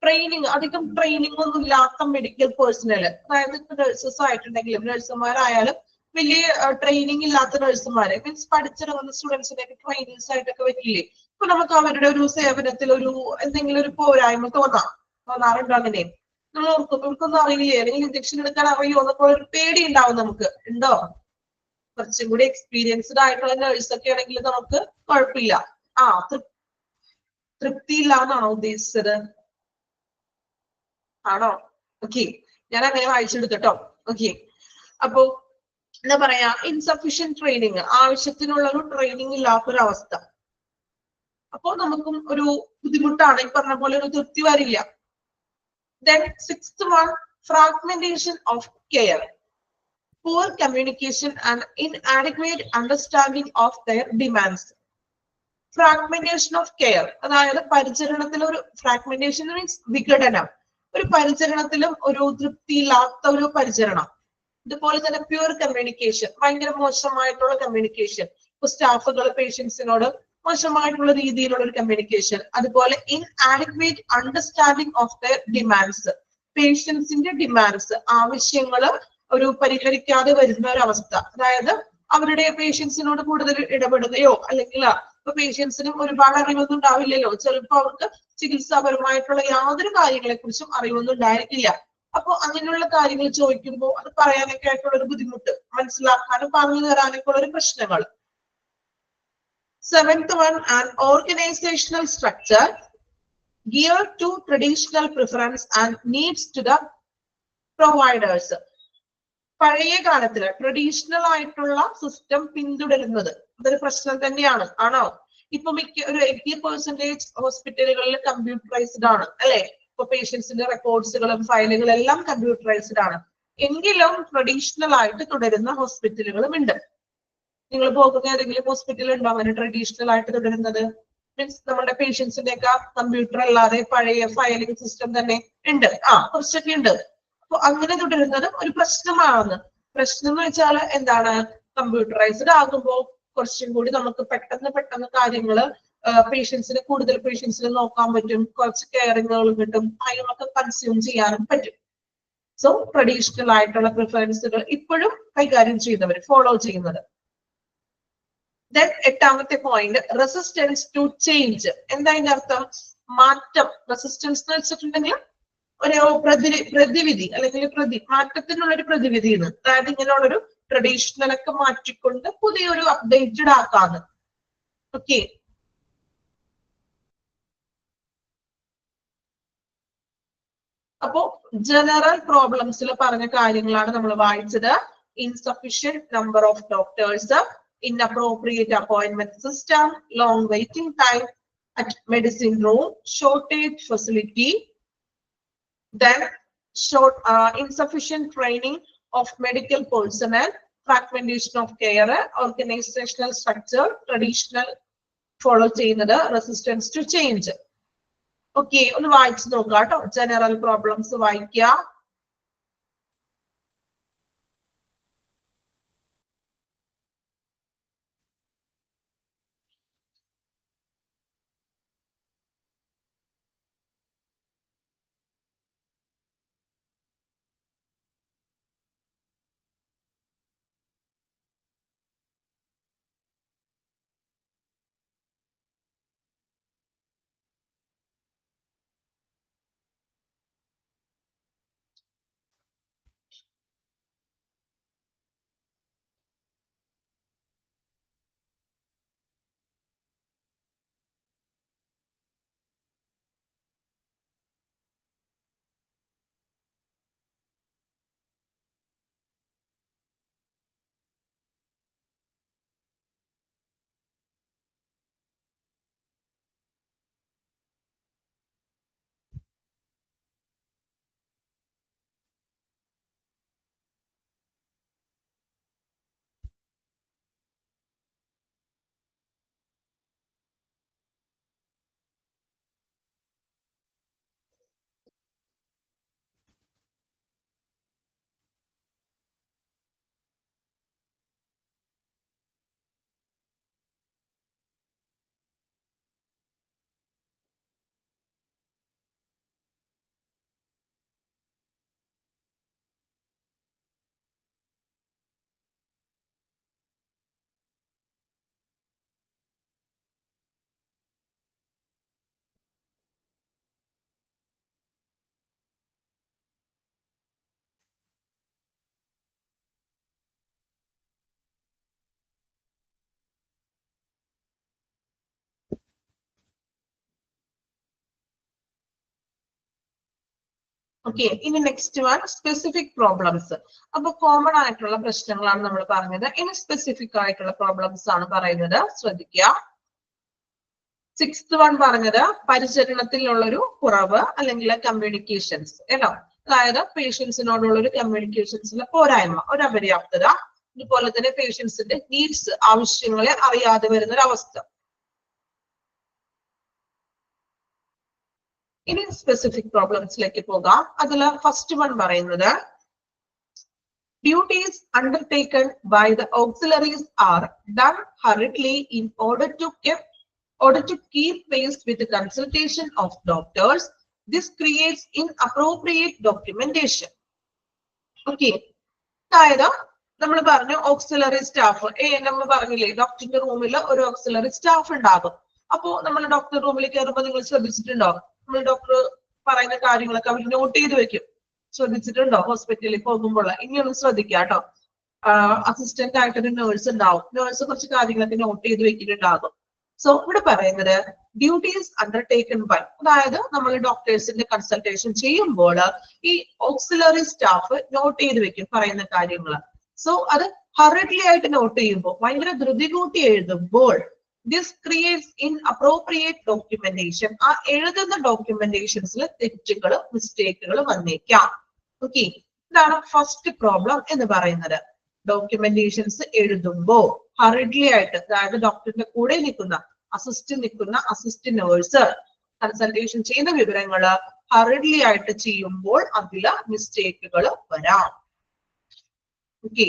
ട്രെയിനിങ്, അധികം ട്രെയിനിങ് ഒന്നും ഇല്ലാത്ത മെഡിക്കൽ പേഴ്സണൽ, അതായത് നഴ്സസ് ആയിട്ടുണ്ടെങ്കിലും നഴ്സുമാരായാലും വലിയ ട്രെയിനിങ് ഇല്ലാത്ത നഴ്സുമാരെ മീൻസ് പഠിച്ചിറങ്ങുന്ന സ്റ്റുഡൻസിനെയൊക്കെ ട്രെയിനേഴ്സ് ആയിട്ടൊക്കെ വെക്കില്ലേ. ഇപ്പൊ നമുക്ക് അവരുടെ ഒരു സേവനത്തിൽ ഒരു എന്തെങ്കിലും ഒരു പോരായ്മ തോന്നാറുണ്ടോ? അങ്ങനെ നമ്മൾ ഓർക്കും നമുക്കൊന്നും അറിയില്ലേ, അല്ലെങ്കിൽ ഇഞ്ചക്ഷൻ എടുക്കാൻ അറിയോ എന്നൊക്കെ ഒരു പേടി ഉണ്ടാവും. നമുക്ക് ഉണ്ടോ? കുറച്ചും കൂടി എക്സ്പീരിയൻസ്ഡ് ആയിട്ടുള്ള നഴ്സൊക്കെ ആണെങ്കിൽ നമുക്ക് കുഴപ്പമില്ല. തൃപ്തി ഇല്ല എന്നാണോ ഉദ്ദേശിച്ചത്? ആണോ? ഓക്കെ, ഞാൻ അങ്ങനെ വായിച്ചെടുക്കട്ടോ. ഓക്കെ, അപ്പോ എന്താ പറയാ, ഇൻസഫിഷ്യന്റ് ട്രെയിനിങ്, ആവശ്യത്തിനുള്ള ഒരു ട്രെയിനിങ് ഇല്ലാത്തൊരവസ്ഥ. അപ്പോ നമുക്കും ഒരു ബുദ്ധിമുട്ടാണ്, ഈ പറഞ്ഞ പോലെ ഒരു തൃപ്തി വരില്ല. Then sixth one, fragmentation of care, poor communication and inadequate understanding of their demands. Fragmentation of care, അതായത് പരിചരണത്തിൽ ഒരു ഫ്രാഗ്മെന്റേഷൻ മീൻസ് വിഘടനം, ഒരു പരിചരണത്തിലും ഒരു തൃപ്തിയില്ലാത്ത ഒരു പരിചരണം. ഇതുപോലെ തന്നെ പ്യൂർ കമ്മ്യൂണിക്കേഷൻ, ഭയങ്കര മോശമായിട്ടുള്ള കമ്മ്യൂണിക്കേഷൻ, ഇപ്പൊ സ്റ്റാഫുകൾ പേഷ്യൻസിനോട് മോശമായിട്ടുള്ള രീതിയിലുള്ള ഒരു കമ്മ്യൂണിക്കേഷൻ. അതുപോലെ inadequate understanding of their demands, പേഷ്യൻസിന്റെ ഡിമാൻഡ്സ്, ആവശ്യങ്ങള് ഒരു പരിഹരിക്കാതെ വരുന്ന ഒരു അവസ്ഥ. അതായത് അവരുടെ പേഷ്യൻസിനോട് കൂടുതൽ ഇടപെടുകയോ അല്ലെങ്കിൽ ഇപ്പൊ പേഷ്യൻസിനും ഒരുപാട് അറിവൊന്നും ഉണ്ടാവില്ലല്ലോ, ചിലപ്പോൾ അവർക്ക് ചികിത്സാപരമായിട്ടുള്ള യാതൊരു കാര്യങ്ങളെ കുറിച്ചും അറിവൊന്നും ഉണ്ടായിരിക്കില്ല. അപ്പൊ അങ്ങനെയുള്ള കാര്യങ്ങൾ ചോദിക്കുമ്പോൾ അത് പറയാനൊക്കെ ആയിട്ടുള്ള ഒരു ബുദ്ധിമുട്ട്, മനസ്സിലാക്കാനും പറഞ്ഞു തരാനൊക്കെ ഉള്ള ഒരു പ്രശ്നങ്ങൾ. Seventh one, an organizational structure geared to traditional preference and needs to the providers. പഴയ കാലത്തില് ട്രഡീഷണൽ ആയിട്ടുള്ള സിസ്റ്റം പിന്തുടരുന്നത് അതൊരു പ്രശ്നം തന്നെയാണ്. ആണോ? ഇപ്പൊ ഒരു 80% ഹോസ്പിറ്റലുകളിൽ കമ്പ്യൂട്ടറൈസ്ഡ് ആണ് അല്ലെ. ഇപ്പൊ പേഷ്യൻസിന്റെ റെക്കോർഡ്സുകളും ഫയലുകളും എല്ലാം കമ്പ്യൂട്ടറൈസ്ഡ് ആണ്. എങ്കിലും ട്രഡീഷണൽ ആയിട്ട് തുടരുന്ന ഹോസ്പിറ്റലുകളും ഉണ്ട്. നിങ്ങൾ പോകുന്ന ഏതെങ്കിലും ഹോസ്പിറ്റൽ ഉണ്ടോ അങ്ങനെ ട്രഡീഷണൽ ആയിട്ട് തുടരുന്നത്? മീൻസ് നമ്മുടെ പേഷ്യൻസിന്റെ ഒക്കെ കമ്പ്യൂട്ടർ അല്ലാതെ പഴയ ഫയലിംഗ് സിസ്റ്റം തന്നെ ഉണ്ട്. കുറച്ചൊക്കെ ഉണ്ട്. അപ്പൊ അങ്ങനെ തുടരുന്നത് ഒരു പ്രശ്നമാണ്. പ്രശ്നം എന്ന് വെച്ചാൽ എന്താണ്? കമ്പ്യൂട്ടറൈസ്ഡ് ആകുമ്പോൾ കുറച്ചും കൂടി നമുക്ക് പെട്ടെന്ന് കാര്യങ്ങൾ പേഷ്യൻസിന് കൂടുതൽ പേഷ്യൻസിന് നോക്കാൻ പറ്റും, കുറച്ച് കെയറിങ്ങുകളും കിട്ടും, ടൈമൊക്കെ കൺസ്യൂം ചെയ്യാനും പറ്റും. സോ ട്രഡീഷണൽ ആയിട്ടുള്ള പ്രിഫറൻസുകൾ ഇപ്പോഴും കൈകാര്യം ചെയ്യുന്നവർ ഫോളോ ചെയ്യുന്നത്. ദെൻ എട്ടാമത്തെ പോയിന്റ്, റെസിസ്റ്റൻസ് ടു ചേഞ്ച്. എന്താ അതിന്റെ അർത്ഥം? മാറ്റം. റെസിസ്റ്റൻസ് എന്ന് വെച്ചിട്ടുണ്ടെങ്കിൽ ഒരു പ്രതിവിധി അല്ലെങ്കിൽ മാറ്റത്തിനുള്ള ഒരു പ്രതിവിധിയാണ്. അതായത് ഇങ്ങനെയുള്ളൊരു ട്രഡീഷണൽ ഒക്കെ മാറ്റിക്കൊണ്ട് പുതിയൊരു അപ്ഡേറ്റഡ് ആക്കാന്ന്. ഓക്കെ, അപ്പോ ജനറൽ പ്രോബ്ലംസിൽ പറഞ്ഞ കാര്യങ്ങളാണ് നമ്മൾ വായിച്ചത്. Insufficient number of doctors, inappropriate appointment system, long waiting time at medicine room, shortage facility, then insufficient training of medical personnel, fragmentation of care, organizational structure, traditional follow ചെയ്യുന്നത്, resistance to change. Okay, ഒന്ന് വായിച്ചു നോക്കാം കേട്ടോ. General problems വായിക്കുക. Okay, ഇനി next one specific problems. അപ്പൊ common ആയിട്ടുള്ള പ്രശ്നങ്ങളാണ് നമ്മൾ പറഞ്ഞത്. ഇനി സ്പെസിഫിക് ആയിട്ടുള്ള പ്രോബ്ലംസ് ആണ് പറയുന്നത്. ശ്രദ്ധിക്കുക. സിക്സ്ത് വൺ പറഞ്ഞത് പരിചരണത്തിലുള്ളൊരു കുറവ് അല്ലെങ്കിൽ കമ്മ്യൂണിക്കേഷൻസ് കേട്ടോ. അതായത് പേഷ്യൻസിനോടുള്ള ഒരു കമ്മ്യൂണിക്കേഷൻസിലെ പോരായ്മ, ഒരു അപര്യാപ്തത, അതുപോലെ തന്നെ പേഷ്യൻസിന്റെ നീഡ്സ്, ആവശ്യങ്ങളെ അറിയാതെ വരുന്ന ഒരു അവസ്ഥ. ഇനി സ്പെസിഫിക് പ്രോബ്ലംസിലേക്ക് പോകാം. അതിൽ ഫസ്റ്റ് വൺ പറയുന്നത് duties undertaken by the auxiliaries are done hurriedly in order to keep pace with the consultation of doctors. This creates inappropriate documentation. Okay, അതായത് നമ്മൾ പറഞ്ഞു ഓക്സിലറി സ്റ്റാഫ്, നമ്മൾ പറഞ്ഞില്ലേ ഡോക്ടറിന്റെ റൂമിൽ ഒരു ഓക്സിലറി സ്റ്റാഫ് ഉണ്ടാകും. അപ്പോ നമ്മൾ ഡോക്ടർ റൂമിൽ കയറുമ്പോൾ നിങ്ങൾ ശ്രദ്ധിച്ചിട്ടുണ്ടോ, നമ്മൾ ഡോക്ടർ പറയുന്ന കാര്യങ്ങളൊക്കെ അവർ നോട്ട് ചെയ്ത് വെക്കും. ശ്രദ്ധിച്ചിട്ടുണ്ടോ? ഹോസ്പിറ്റലിൽ പോകുമ്പോൾ ഇനിയൊന്ന് ശ്രദ്ധിക്കുക കേട്ടോ. അസിസ്റ്റന്റ് ആയിട്ടൊരു നേഴ്സ് ഉണ്ടാവും. നേഴ്സ് കുറച്ച് കാര്യങ്ങളൊക്കെ നോട്ട് ചെയ്ത് വെച്ചിട്ടുണ്ടാകും. സോ ഇവിടെ പറയുന്നത് ഡ്യൂട്ടീസ് അണ്ടർടേക്കൺ ബൈ, അതായത് നമ്മൾ ഡോക്ടേഴ്സിന്റെ കൺസൾട്ടേഷൻ ചെയ്യുമ്പോൾ ഈ ഓക്സിലറി സ്റ്റാഫ് നോട്ട് ചെയ്ത് വെക്കും പറയുന്ന കാര്യങ്ങൾ. സോ അത് ഹറിഡ്ലി ആയിട്ട് നോട്ട് ചെയ്യുമ്പോൾ, ഭയങ്കര ധൃതി കൂട്ടി എഴുതുമ്പോൾ this creates inappropriate documentation. ആ എഴുതുന്ന ഡോക്യുമെന്റേഷൻസിൽ തെറ്റുകൾ, മിസ്റ്റേക്കുകൾ വന്നേക്കാം. ഓക്കെ, ഇതാണ് ഫസ്റ്റ് പ്രോബ്ലം എന്ന് പറയുന്നത്. ഡോക്യുമെന്റേഷൻസ് എഴുതുമ്പോൾ ഹറിഡ്ലി ആയിട്ട്, അതായത് ഡോക്ടറിന്റെ കൂടെ നിൽക്കുന്ന അസിസ്റ്റന്റ് നേഴ്സ് കൺസൾട്ടേഷൻ ചെയ്യുന്ന വിവരങ്ങള് ഹറിഡ്ലി ആയിട്ട് ചെയ്യുമ്പോൾ അതില് മിസ്റ്റേക്കുകൾ വരാം. Okay.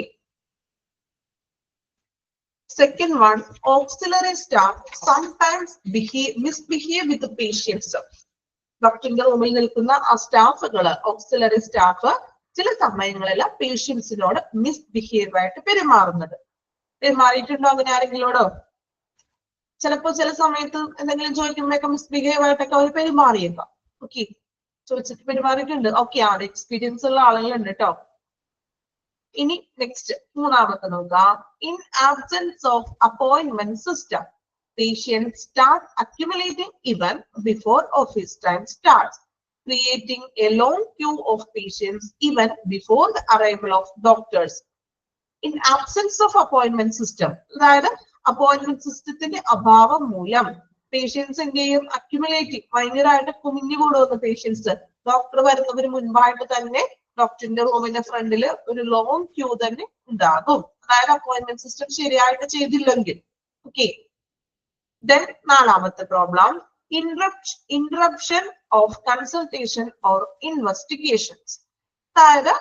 Second one, auxiliary staff sometimes misbehave with the patients. ഡോക്ടറിന്റെ റൂമിൽ നിൽക്കുന്ന ആ സ്റ്റാഫുകള്, ഓക്സിലറി സ്റ്റാഫ് ചില സമയങ്ങളിൽ പേഷ്യൻസിനോട് മിസ്ബിഹേവ് ആയിട്ട് പെരുമാറിയിട്ടുണ്ടോ അങ്ങനെ ആരെങ്കിലോടോ? ചിലപ്പോ ചില സമയത്ത് എന്തെങ്കിലും ചോദിക്കുമ്പോഴൊക്കെ മിസ്ബിഹേവ് ആയിട്ടൊക്കെ അവർ പെരുമാറിയേക്കാം. ഓക്കെ, ചോദിച്ചിട്ട് പെരുമാറിയിട്ടുണ്ട്. ഓക്കെ, ആ എക്സ്പീരിയൻസ് ഉള്ള ആളുകളുണ്ട് കേട്ടോ. ഇനി നെക്സ്റ്റ് മൂന്നാമത്തെ നോക്കാം. In absence of appointment system, patients start accumulating even before office time starts, creating a long queue of patients even before the arrival of doctors. In absence of appointment system, അതായത് appointment സിസ്റ്റത്തിന്റെ അഭാവം മൂലം patients എന്ത് ചെയ്യും? Accumulating, ഭയങ്കരമായിട്ട് കുമിഞ്ഞു കൂടുന്ന patients doctor വരുന്നതിന് മുൻപായിട്ട് തന്നെ ഡോക്ടറിന്റെ റൂമിന്റെ ഫ്രണ്ടിൽ ഒരു ലോങ് ക്യൂ തന്നെ ഉണ്ടാകും. അതായത് അപ്പോയിന്റ്മെന്റ് സിസ്റ്റം ശരിയായിട്ട് ചെയ്തില്ലെങ്കിൽ. ഓക്കെ. Then നാലാമത്തെ problem, interruption of consultation or investigations. അതായത്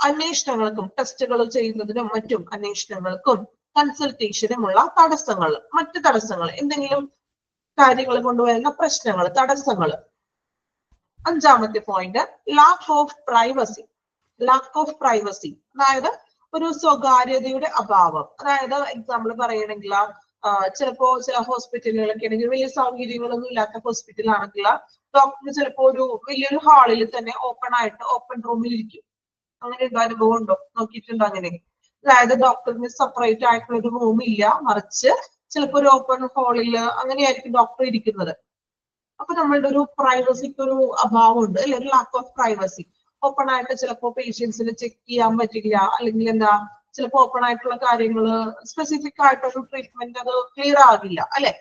അന്വേഷണങ്ങൾക്കും ടെസ്റ്റുകൾ ചെയ്യുന്നതിനും മറ്റും അന്വേഷണങ്ങൾക്കും കൺസൾട്ടേഷനുമുള്ള തടസ്സങ്ങൾ, മറ്റു തടസ്സങ്ങൾ, എന്തെങ്കിലും കാര്യങ്ങൾ കൊണ്ടുവരുന്ന പ്രശ്നങ്ങൾ, തടസ്സങ്ങൾ. അഞ്ചാമത്തെ പോയിന്റ്, ലാക്ക് ഓഫ് പ്രൈവസി. അതായത് ഒരു സ്വകാര്യതയുടെ അഭാവം. അതായത് എക്സാമ്പിൾ പറയണമെങ്കിൽ ചിലപ്പോ ചില ഹോസ്പിറ്റലുകളൊക്കെ ആണെങ്കിൽ വലിയ സൗകര്യങ്ങളൊന്നും ഇല്ലാത്ത ഹോസ്പിറ്റൽ ആണെങ്കിൽ ഡോക്ടർ ചിലപ്പോ ഒരു വലിയൊരു ഹാളിൽ തന്നെ ഓപ്പൺ റൂമിൽ ഇരിക്കും. അങ്ങനെ ഉണ്ടോ? അനുഭവം ഉണ്ടോ? നോക്കിയിട്ടുണ്ടോ അങ്ങനെ? അതായത് ഡോക്ടറിന് സെപ്പറേറ്റ് ആയിട്ടുള്ള ഒരു റൂം ഇല്ല, മറിച്ച് ചിലപ്പോ ഒരു ഓപ്പൺ ഹാളില് അങ്ങനെയായിരിക്കും ഡോക്ടർ ഇരിക്കുന്നത്. അപ്പൊ നമ്മളുടെ ഒരു പ്രൈവസിക്ക് ഒരു അഭാവം ഉണ്ട് അല്ലെ, ഒരു ലാക്ക് ഓഫ് പ്രൈവസി. ഓപ്പൺ ആയിട്ട് ചിലപ്പോ പേഷ്യൻസിന് ചെക്ക് ചെയ്യാൻ പറ്റില്ല, അല്ലെങ്കിൽ എന്താ ചിലപ്പോ ഓപ്പൺ ആയിട്ടുള്ള കാര്യങ്ങള് സ്പെസിഫിക് ആയിട്ടൊരു ട്രീറ്റ്മെന്റ് അത് ക്ലിയർ ആകില്ല അല്ലെ.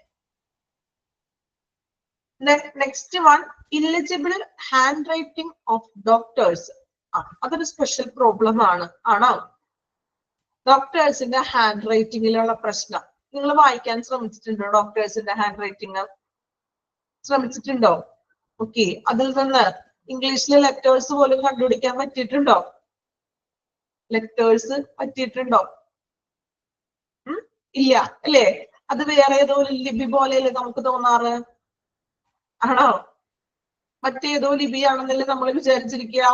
Next one, illegible handwriting of doctors. അതൊരു സ്പെഷ്യൽ പ്രോബ്ലം ആണോ? ഡോക്ടേഴ്സിന്റെ ഹാൻഡ് റൈറ്റിംഗിലുള്ള പ്രശ്നം നിങ്ങൾ വായിക്കാൻ ശ്രമിച്ചിട്ടുണ്ടോ? ഡോക്ടേഴ്സിന്റെ ഹാൻഡ് റൈറ്റിംഗ് ശ്രമിച്ചിട്ടുണ്ടോ? ഓക്കെ, അതിൽ നിന്ന് ഇംഗ്ലീഷിലെ ലെറ്റേഴ്സ് പോലും കണ്ടുപിടിക്കാൻ പറ്റിയിട്ടുണ്ടോ? ലെറ്റേഴ്സ് പറ്റിയിട്ടുണ്ടോ? ഇല്ല അല്ലേ? അത് വേറെ ഏതോ ലിപി പോലെയല്ലേ നമുക്ക് തോന്നാറ്, ആണോ? മറ്റേതോ ലിപിയാണെന്നല്ലേ നമ്മൾ വിചാരിച്ചിരിക്കുക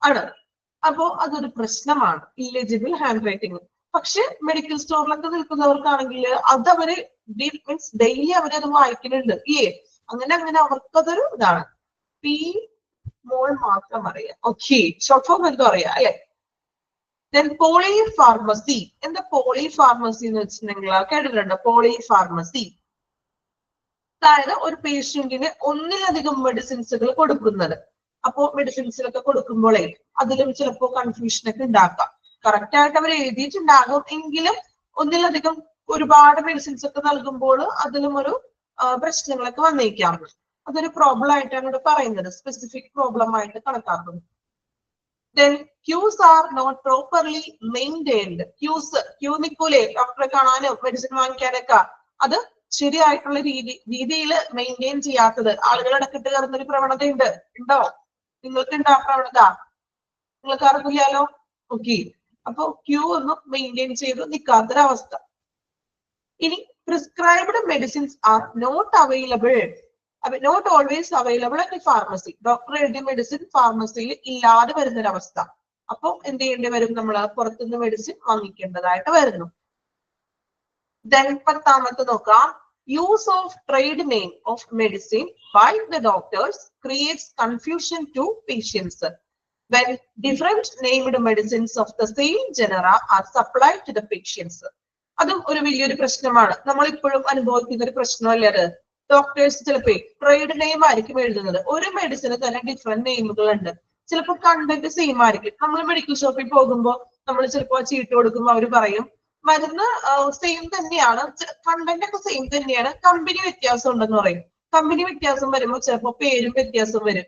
ആണ്. അപ്പോ അതൊരു പ്രശ്നമാണ്, ഇല്ലെജിബിൾ ഹാൻഡ് റൈറ്റിംഗ്. പക്ഷെ മെഡിക്കൽ സ്റ്റോറിലൊക്കെ നിൽക്കുന്നവർക്കാണെങ്കിൽ അത് അവര് മീൻസ് ഡെയിലി അവരത് വായിക്കുന്നുണ്ട് ഇല്ലേ? അങ്ങനെ അവർക്കതൊരു ഇതാണ്. പി മോൾ മാത്രം അറിയാം. ഓക്കെ, ഷോർട്ട് ഫോം എന്തോ അറിയാം അല്ലെ. പോളിഫാർമസി. എന്താ പോളിഫാർമസി എന്ന് വെച്ചിട്ടുണ്ടെങ്കിൽ കേട്ടിട്ടുണ്ടോ? പോളിഫാർമസി അതായത് ഒരു പേഷ്യന്റിന് ഒന്നിലധികം മെഡിസിൻസുകൾ കൊടുക്കുന്നത്. അപ്പോ മെഡിസിൻസിലൊക്കെ കൊടുക്കുമ്പോഴേ അതിലും ചിലപ്പോ കൺഫ്യൂഷനൊക്കെ ഉണ്ടാക്കാം. കറക്റ്റ് ആയിട്ട് അവർ എഴുതിയിട്ടുണ്ടാകും, എങ്കിലും ഒന്നിലധികം ഒരുപാട് മെഡിസിൻസ് ഒക്കെ നൽകുമ്പോൾ അതിലും ഒരു പ്രശ്നങ്ങളൊക്കെ വന്നേക്കാം. അതൊരു പ്രോബ്ലം ആയിട്ടാണ് ഇവിടെ പറയുന്നത്, സ്പെസിഫിക് പ്രോബ്ലം ആയിട്ട് കണക്കാക്കുന്നു. Then queues are not properly maintained. Queue നിൽക്കൂലേ ഡോക്ടറെ കാണാനോ മെഡിസിൻ വാങ്ങിക്കാനൊക്കെ? അത് ശരിയായിട്ടുള്ള രീതിയിൽ മെയിൻറ്റെയിൻ ചെയ്യാത്തത്. ആളുകൾ ഇടക്കിട്ട് കയറുന്നൊരു പ്രവണതയുണ്ട്. ഉണ്ടോ? നിങ്ങൾക്കുണ്ടോ ആ പ്രവണത? നിങ്ങൾക്ക് അറിയില്ലാലോ. ഓക്കെ, അപ്പൊ ക്യൂ ഒന്നും മെയിൻറ്റെയിൻ ചെയ്ത് നിൽക്കാത്തൊരവസ്ഥ. ഇനി prescribed medicines are not always available at pharmacy. Doctor എഴുതിയ മെഡിസിൻ ഫാർമസിയിൽ ഇല്ലാതെ വരുന്നൊരവസ്ഥ. അപ്പൊ എന്ത് ചെയ്യേണ്ടി വരും? നമ്മൾ പുറത്തുനിന്ന് മെഡിസിൻ വാങ്ങിക്കേണ്ടതായിട്ട് വരുന്നു. Then പത്താമത്തെ നോക്കാം, use of trade name of medicine by the doctors creates confusion to patients when different named medicines of the same genera are supplied to the patients. അതും ഒരു വലിയൊരു പ്രശ്നമാണ്, നമ്മൾ ഇപ്പോഴും അനുഭവിക്കുന്ന ഒരു പ്രശ്നമല്ലേ അത്. ഡോക്ടേഴ്സ് ചിലപ്പോ ട്രേഡ് നെയിം ആയിരിക്കും എഴുതുന്നത്. ഒരു മെഡിസിന് തന്നെ ഡിഫറെന്റ് നെയിമുകൾ ഉണ്ട്. ചിലപ്പോൾ കണ്ടന്റ് സെയിം ആയിരിക്കും. നമ്മൾ മെഡിക്കൽ ഷോപ്പിൽ പോകുമ്പോൾ നമ്മൾ ചിലപ്പോൾ ചീട്ട് കൊടുക്കുമ്പോൾ അവർ പറയും മരുന്ന് സെയിം തന്നെയാണ്, കണ്ടന്റ് ഒക്കെ സെയിം തന്നെയാണ്, കമ്പനി വ്യത്യാസം ഉണ്ടെന്ന് പറയും. കമ്പനി വ്യത്യാസം വരുമ്പോൾ ചിലപ്പോൾ പേരും വ്യത്യാസം വരും.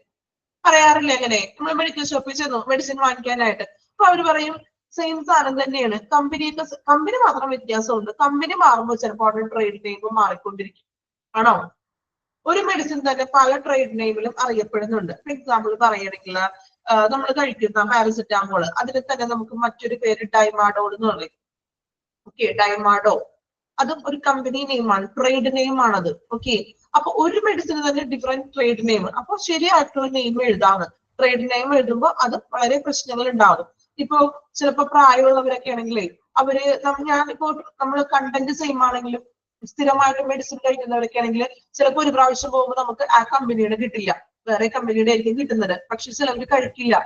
പറയാറില്ല അങ്ങനെ? നമ്മൾ മെഡിക്കൽ ഷോപ്പിൽ ചെന്നു മെഡിസിൻ വാങ്ങിക്കാനായിട്ട്, അപ്പൊ അവർ പറയും സെയിം സാധനം തന്നെയാണ്. കമ്പനി മാത്രം വ്യത്യാസമുണ്ട്. കമ്പനി മാറുമ്പോൾ ചിലപ്പോൾ അവിടെ ട്രേഡ് നെയിം മാറിക്കൊണ്ടിരിക്കും. ആണോ? ഒരു മെഡിസിൻ തന്നെ പല ട്രേഡ് നെയിമിലും അറിയപ്പെടുന്നുണ്ട്. ഫോർ എക്സാമ്പിൾ പറയുകയാണെങ്കിൽ നമ്മൾ കഴിക്കുന്ന പാരസെറ്റാമോൾ, അതിന് തന്നെ നമുക്ക് മറ്റൊരു പേര് ഡൈമാഡോൾ എന്ന് പറയും. ഓക്കെ, ഡൈമാഡോ, അതും ഒരു കമ്പനി നെയിമാണ്, ട്രേഡ് നെയിം ആണത്. ഓക്കെ, അപ്പൊ ഒരു മെഡിസിന് തന്നെ ഡിഫറെന്റ് ട്രേഡ് നെയിം. അപ്പൊ ശരിയായിട്ടുള്ള നെയിം എഴുതാണ്. ട്രേഡ് നെയിം എഴുതുമ്പോൾ അത് വളരെ പ്രശ്നങ്ങൾ ഉണ്ടാകും. ഇപ്പൊ ചിലപ്പോ പ്രായമുള്ളവരൊക്കെ ആണെങ്കിലേ അവര് ഞാനിപ്പോ നമ്മൾ കണ്ടന്റ് സെയിം ആണെങ്കിലും സ്ഥിരമായിട്ട് മെഡിസിൻ കഴിക്കുന്നവരൊക്കെ ആണെങ്കിൽ ചിലപ്പോൾ ഒരു പ്രാവശ്യം പോകുമ്പോൾ നമുക്ക് ആ കമ്പനിയുടെ കിട്ടില്ല, വേറെ കമ്പനിയുടെ ആയിരിക്കും കിട്ടുന്നത്. പക്ഷെ ചിലവർ കഴിക്കില്ല.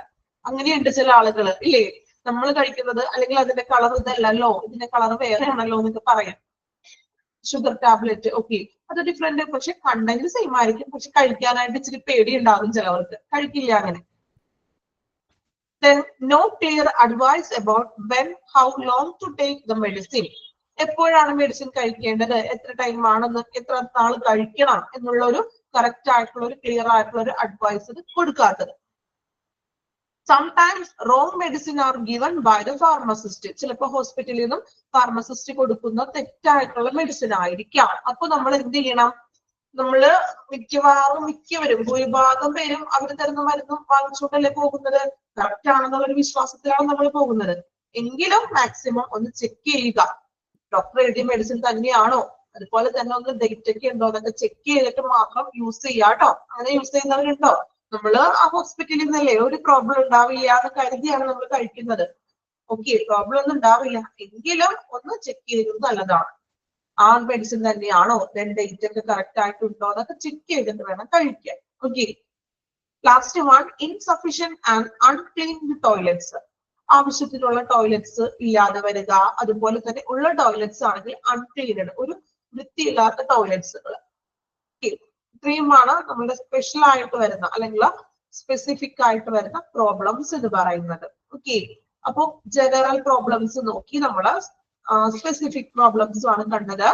അങ്ങനെയുണ്ട് ചില ആളുകൾ ഇല്ലേ? നമ്മൾ കഴിക്കുന്നത് അല്ലെങ്കിൽ അതിന്റെ കളർ ഇതല്ലല്ലോ, ഇതിന്റെ കളർ വേറെ ആണല്ലോ എന്നൊക്കെ പറയാം. ഷുഗർ ടാബ്ലറ്റ്, ഓക്കെ, അത് ഡിഫറെന്റ്, പക്ഷെ കണ്ടന്റ് സെയിം ആയിരിക്കും. പക്ഷെ കഴിക്കാനായിട്ട് ഇച്ചിരി പേടി ഉണ്ടാകും ചിലവർക്ക്, കഴിക്കില്ല അങ്ങനെ. Then no clear advice about when, how long to take the medicine. എപ്പോഴാണ് മെഡിസിൻ കഴിക്കേണ്ടത്, എത്ര ടൈം ആണെന്ന്, എത്ര നാൾ കഴിക്കണം എന്നുള്ള ഒരു കറക്റ്റ് ആയിട്ടുള്ള ഒരു ക്ലിയർ ആയിട്ടുള്ള ഒരു അഡ്വൈസ് കൊടുക്കാത്തത്. Sometimes wrong medicine are given by the pharmacist. ചിലപ്പോൾ ഹോസ്പിറ്റലിൽ നിന്നും ഫാർമസിസ്റ്റ് കൊടുക്കുന്ന തെറ്റായിട്ടുള്ള മെഡിസിൻ ആയിരിക്കാം. അപ്പൊ നമ്മൾ എന്ത് ചെയ്യണം? നമ്മള് മിക്കവരും ഭൂരിഭാഗം പേരും അവർ തരുന്ന മരുന്നും വാങ്ങിച്ചുകൊണ്ടല്ലേ പോകുന്നത്. കറക്റ്റ് ആണെന്നുള്ള ഒരു വിശ്വാസത്തിലാണ് നമ്മൾ പോകുന്നത്. എങ്കിലും മാക്സിമം ഒന്ന് ചെക്ക് ചെയ്യുക, ഡോക്ടർ എഴുതിയ മെഡിസിൻ തന്നെയാണോ, അതുപോലെ തന്നെ ഒന്ന് ഡേറ്റ് ഒക്കെ ഉണ്ടോ എന്നൊക്കെ ചെക്ക് ചെയ്തിട്ട് മാത്രം യൂസ് ചെയ്യാട്ടോ. അങ്ങനെ യൂസ് ചെയ്യുന്നവരുണ്ടോ? നമ്മള് ആ ഹോസ്പിറ്റലിൽ നിന്നല്ലേ, ഒരു പ്രോബ്ലം ഉണ്ടാവില്ല എന്ന് കരുതിയാണ് നമ്മൾ കഴിക്കുന്നത്. ഓക്കെ, പ്രോബ്ലം ഒന്നും ഉണ്ടാവില്ല, എങ്കിലും ഒന്ന് ചെക്ക് ചെയ്യുന്നത് നല്ലതാണ്. ആ മെഡിസിൻ തന്നെയാണോ, ഡേറ്റ് ഒക്കെ കറക്റ്റ് ആയിട്ടുണ്ടോ എന്നൊക്കെ ചെക്ക് ചെയ്തിട്ട് വേണം കഴിക്കാൻ. Okay, last one, insufficient and uncleaned toilets. ആവശ്യത്തിനുള്ള ടോയ്ലറ്റ്സ് ഇല്ലാതെ വരിക, അതുപോലെ തന്നെ ഉള്ള ടോയ്ലറ്റ്സ് ആണെങ്കിൽ അൺക്ലീനഡ്, ഒരു വൃത്തിയില്ലാത്ത ടോയ്ലറ്റ്സുകൾ. ഇത്രയുമാണ് നമ്മുടെ സ്പെഷ്യൽ ആയിട്ട് വരുന്ന അല്ലെങ്കിൽ സ്പെസിഫിക് ആയിട്ട് വരുന്ന പ്രോബ്ലംസ് എന്ന് പറയുന്നത്. ഓക്കെ, അപ്പൊ ജനറൽ പ്രോബ്ലംസ് നോക്കി നമ്മള് സ്പെസിഫിക് പ്രോബ്ലംസ് ആണ് കണ്ടത്.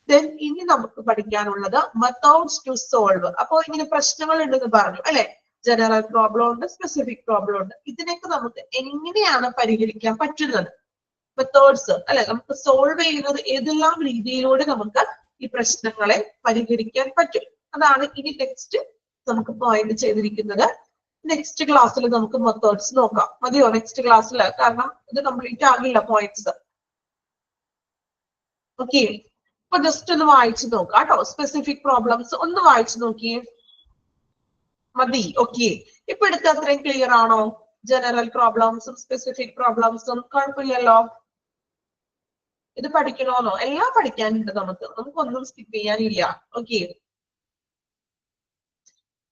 ദെൻ ഇനി നമുക്ക് പഠിക്കാനുള്ളത് മെത്തേഡ്സ് ടു സോൾവ്. അപ്പൊ ഇങ്ങനെ പ്രശ്നങ്ങൾ ഉണ്ടെന്ന് പറഞ്ഞു അല്ലെ, ജനറൽ പ്രോബ്ലം ഉണ്ട്, സ്പെസിഫിക് പ്രോബ്ലം ഉണ്ട്. ഇതിനൊക്കെ നമുക്ക് എങ്ങനെയാണ് പരിഹരിക്കാൻ പറ്റുന്നത്, മെത്തേഡ്സ് അല്ലെ, നമുക്ക് സോൾവ് ചെയ്യുന്നത് ഏതെല്ലാം രീതിയിലൂടെ നമുക്ക് ഈ പ്രശ്നങ്ങളെ പരിഹരിക്കാൻ പറ്റും. അതാണ് ഇനി നെക്സ്റ്റ് നമുക്ക് പോയിന്റ് ചെയ്തിരിക്കുന്നത്. നെക്സ്റ്റ് ക്ലാസ്സിൽ നമുക്ക് മെത്തേഡ്സ് നോക്കാം. മതിയോ നെക്സ്റ്റ് ക്ലാസ്സിൽ? കാരണം ഇത് കംപ്ലീറ്റ് ആകില്ല പോയിന്റ്സ്. ഓക്കെ, അപ്പൊ ജസ്റ്റ് ഒന്ന് വായിച്ചു നോക്കാം കേട്ടോ. സ്പെസിഫിക് പ്രോബ്ലംസ് ഒന്ന് വായിച്ചു നോക്കിയേ, മതി. ഓക്കെ, ഇപ്പൊ എടുത്ത് അത്രയും ക്ലിയർ ആണോ? ജനറൽ പ്രോബ്ലംസും സ്പെസിഫിക് പ്രോബ്ലംസും കുഴപ്പമില്ലല്ലോ. ഇത് പഠിക്കണോന്നോ? എല്ലാം പഠിക്കാനുണ്ട് നമുക്കൊന്നും സ്കിപ്പ് ചെയ്യാനില്ല. ഓക്കെ,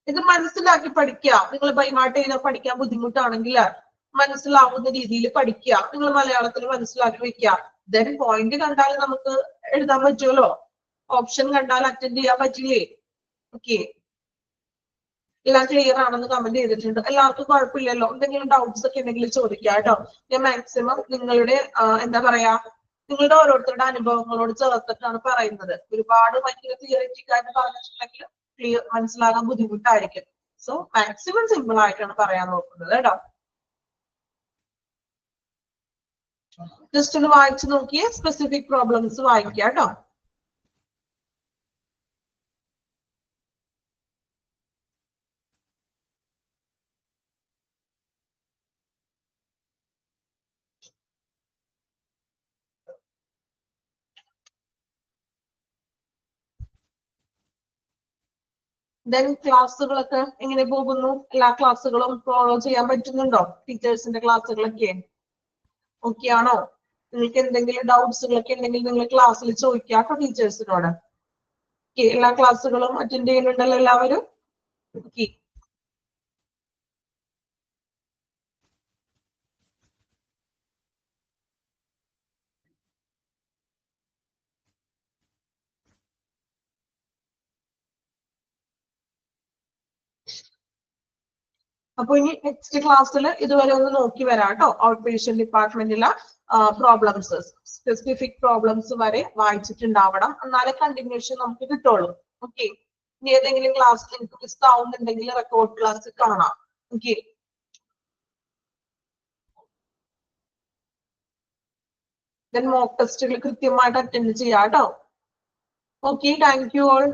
ഇത് മനസ്സിലാക്കി പഠിക്കുക. നിങ്ങൾ ബൈഹാർട്ട് ചെയ്താൽ പഠിക്കാൻ ബുദ്ധിമുട്ടാണെങ്കിൽ മനസ്സിലാവുന്ന രീതിയിൽ പഠിക്കുക. നിങ്ങൾ മലയാളത്തിൽ മനസ്സിലാക്കി വെക്കുക. ദെൻ പോയിന്റ് കണ്ടാൽ നമുക്ക് എഴുതാൻ പറ്റുമല്ലോ, ഓപ്ഷൻ കണ്ടാൽ അറ്റൻഡ് ചെയ്യാൻ പറ്റില്ലേ? ഓക്കെ, എല്ലാം ക്ലിയർ ആണെന്ന് കമന്റ് ചെയ്തിട്ടുണ്ട്. എല്ലാവർക്കും കുഴപ്പമില്ലല്ലോ? എന്തെങ്കിലും ഡൗട്ട്സ് ഒക്കെ ഉണ്ടെങ്കിൽ ചോദിക്കാം കേട്ടോ. ഞാൻ മാക്സിമം നിങ്ങളുടെ എന്താ പറയാ, നിങ്ങളുടെ ഓരോരുത്തരുടെ അനുഭവങ്ങളോട് ചേർത്തിട്ടാണ് പറയുന്നത്. ഒരുപാട് ഭയങ്കര തിയറിറ്റിക് ആയിട്ട് പറഞ്ഞിട്ടുണ്ടെങ്കിൽ ക്ലിയർ മനസ്സിലാകാൻ ബുദ്ധിമുട്ടായിരിക്കും. സോ മാക്സിമം സിമ്പിൾ ആയിട്ടാണ് പറയാൻ നോക്കുന്നത് കേട്ടോ. ജസ്റ്റ് ഒന്ന് വായിച്ചു നോക്കിയേ, സ്പെസിഫിക് പ്രോബ്ലംസ് വായിക്കുക കേട്ടോ. ദെൻ ക്ലാസ്സുകളൊക്കെ എങ്ങനെ പോകുന്നു? എല്ലാ ക്ലാസ്സുകളും ഫോളോ ചെയ്യാൻ പറ്റുന്നുണ്ടോ? ടീച്ചേഴ്സിന്റെ ക്ലാസ്സുകളൊക്കെ ഓക്കെ ആണോ? നിങ്ങൾക്ക് എന്തെങ്കിലും ഡൗട്ട്സുകളൊക്കെ ഉണ്ടെങ്കിൽ നിങ്ങൾ ക്ലാസ്സിൽ ചോദിക്കാം ടീച്ചേഴ്സിനോട്. എല്ലാ ക്ലാസ്സുകളും അറ്റൻഡ് ചെയ്യുന്നുണ്ടല്ലോ എല്ലാവരും? ഓക്കെ, അപ്പൊ ഇനി നെക്സ്റ്റ് ക്ലാസ്സിൽ ഇതുവരെ ഒന്ന് നോക്കി വരാം കേട്ടോ. ഔട്ട് പേഷ്യന്റ് ഡിപ്പാർട്ട്മെന്റിലെ പ്രോബ്ലംസ്, സ്പെസിഫിക് പ്രോബ്ലംസ് വരെ വായിച്ചിട്ടുണ്ടാവണം, എന്നാലേ കണ്ടിന്യൂഷൻ നമുക്ക് കിട്ടുള്ളൂ. ഓക്കെ, ഇനി ഏതെങ്കിലും ക്ലാസ് നിങ്ങൾക്ക് മിസ് ആവുന്നുണ്ടെങ്കിൽ റെക്കോർഡ് ക്ലാസ് കാണാം. ഓക്കെ, ദെൻ മോക്ക് ടെസ്റ്റുകൾ കൃത്യമായിട്ട് അറ്റൻഡ് ചെയ്യാം കേട്ടോ. Okay, thank you all.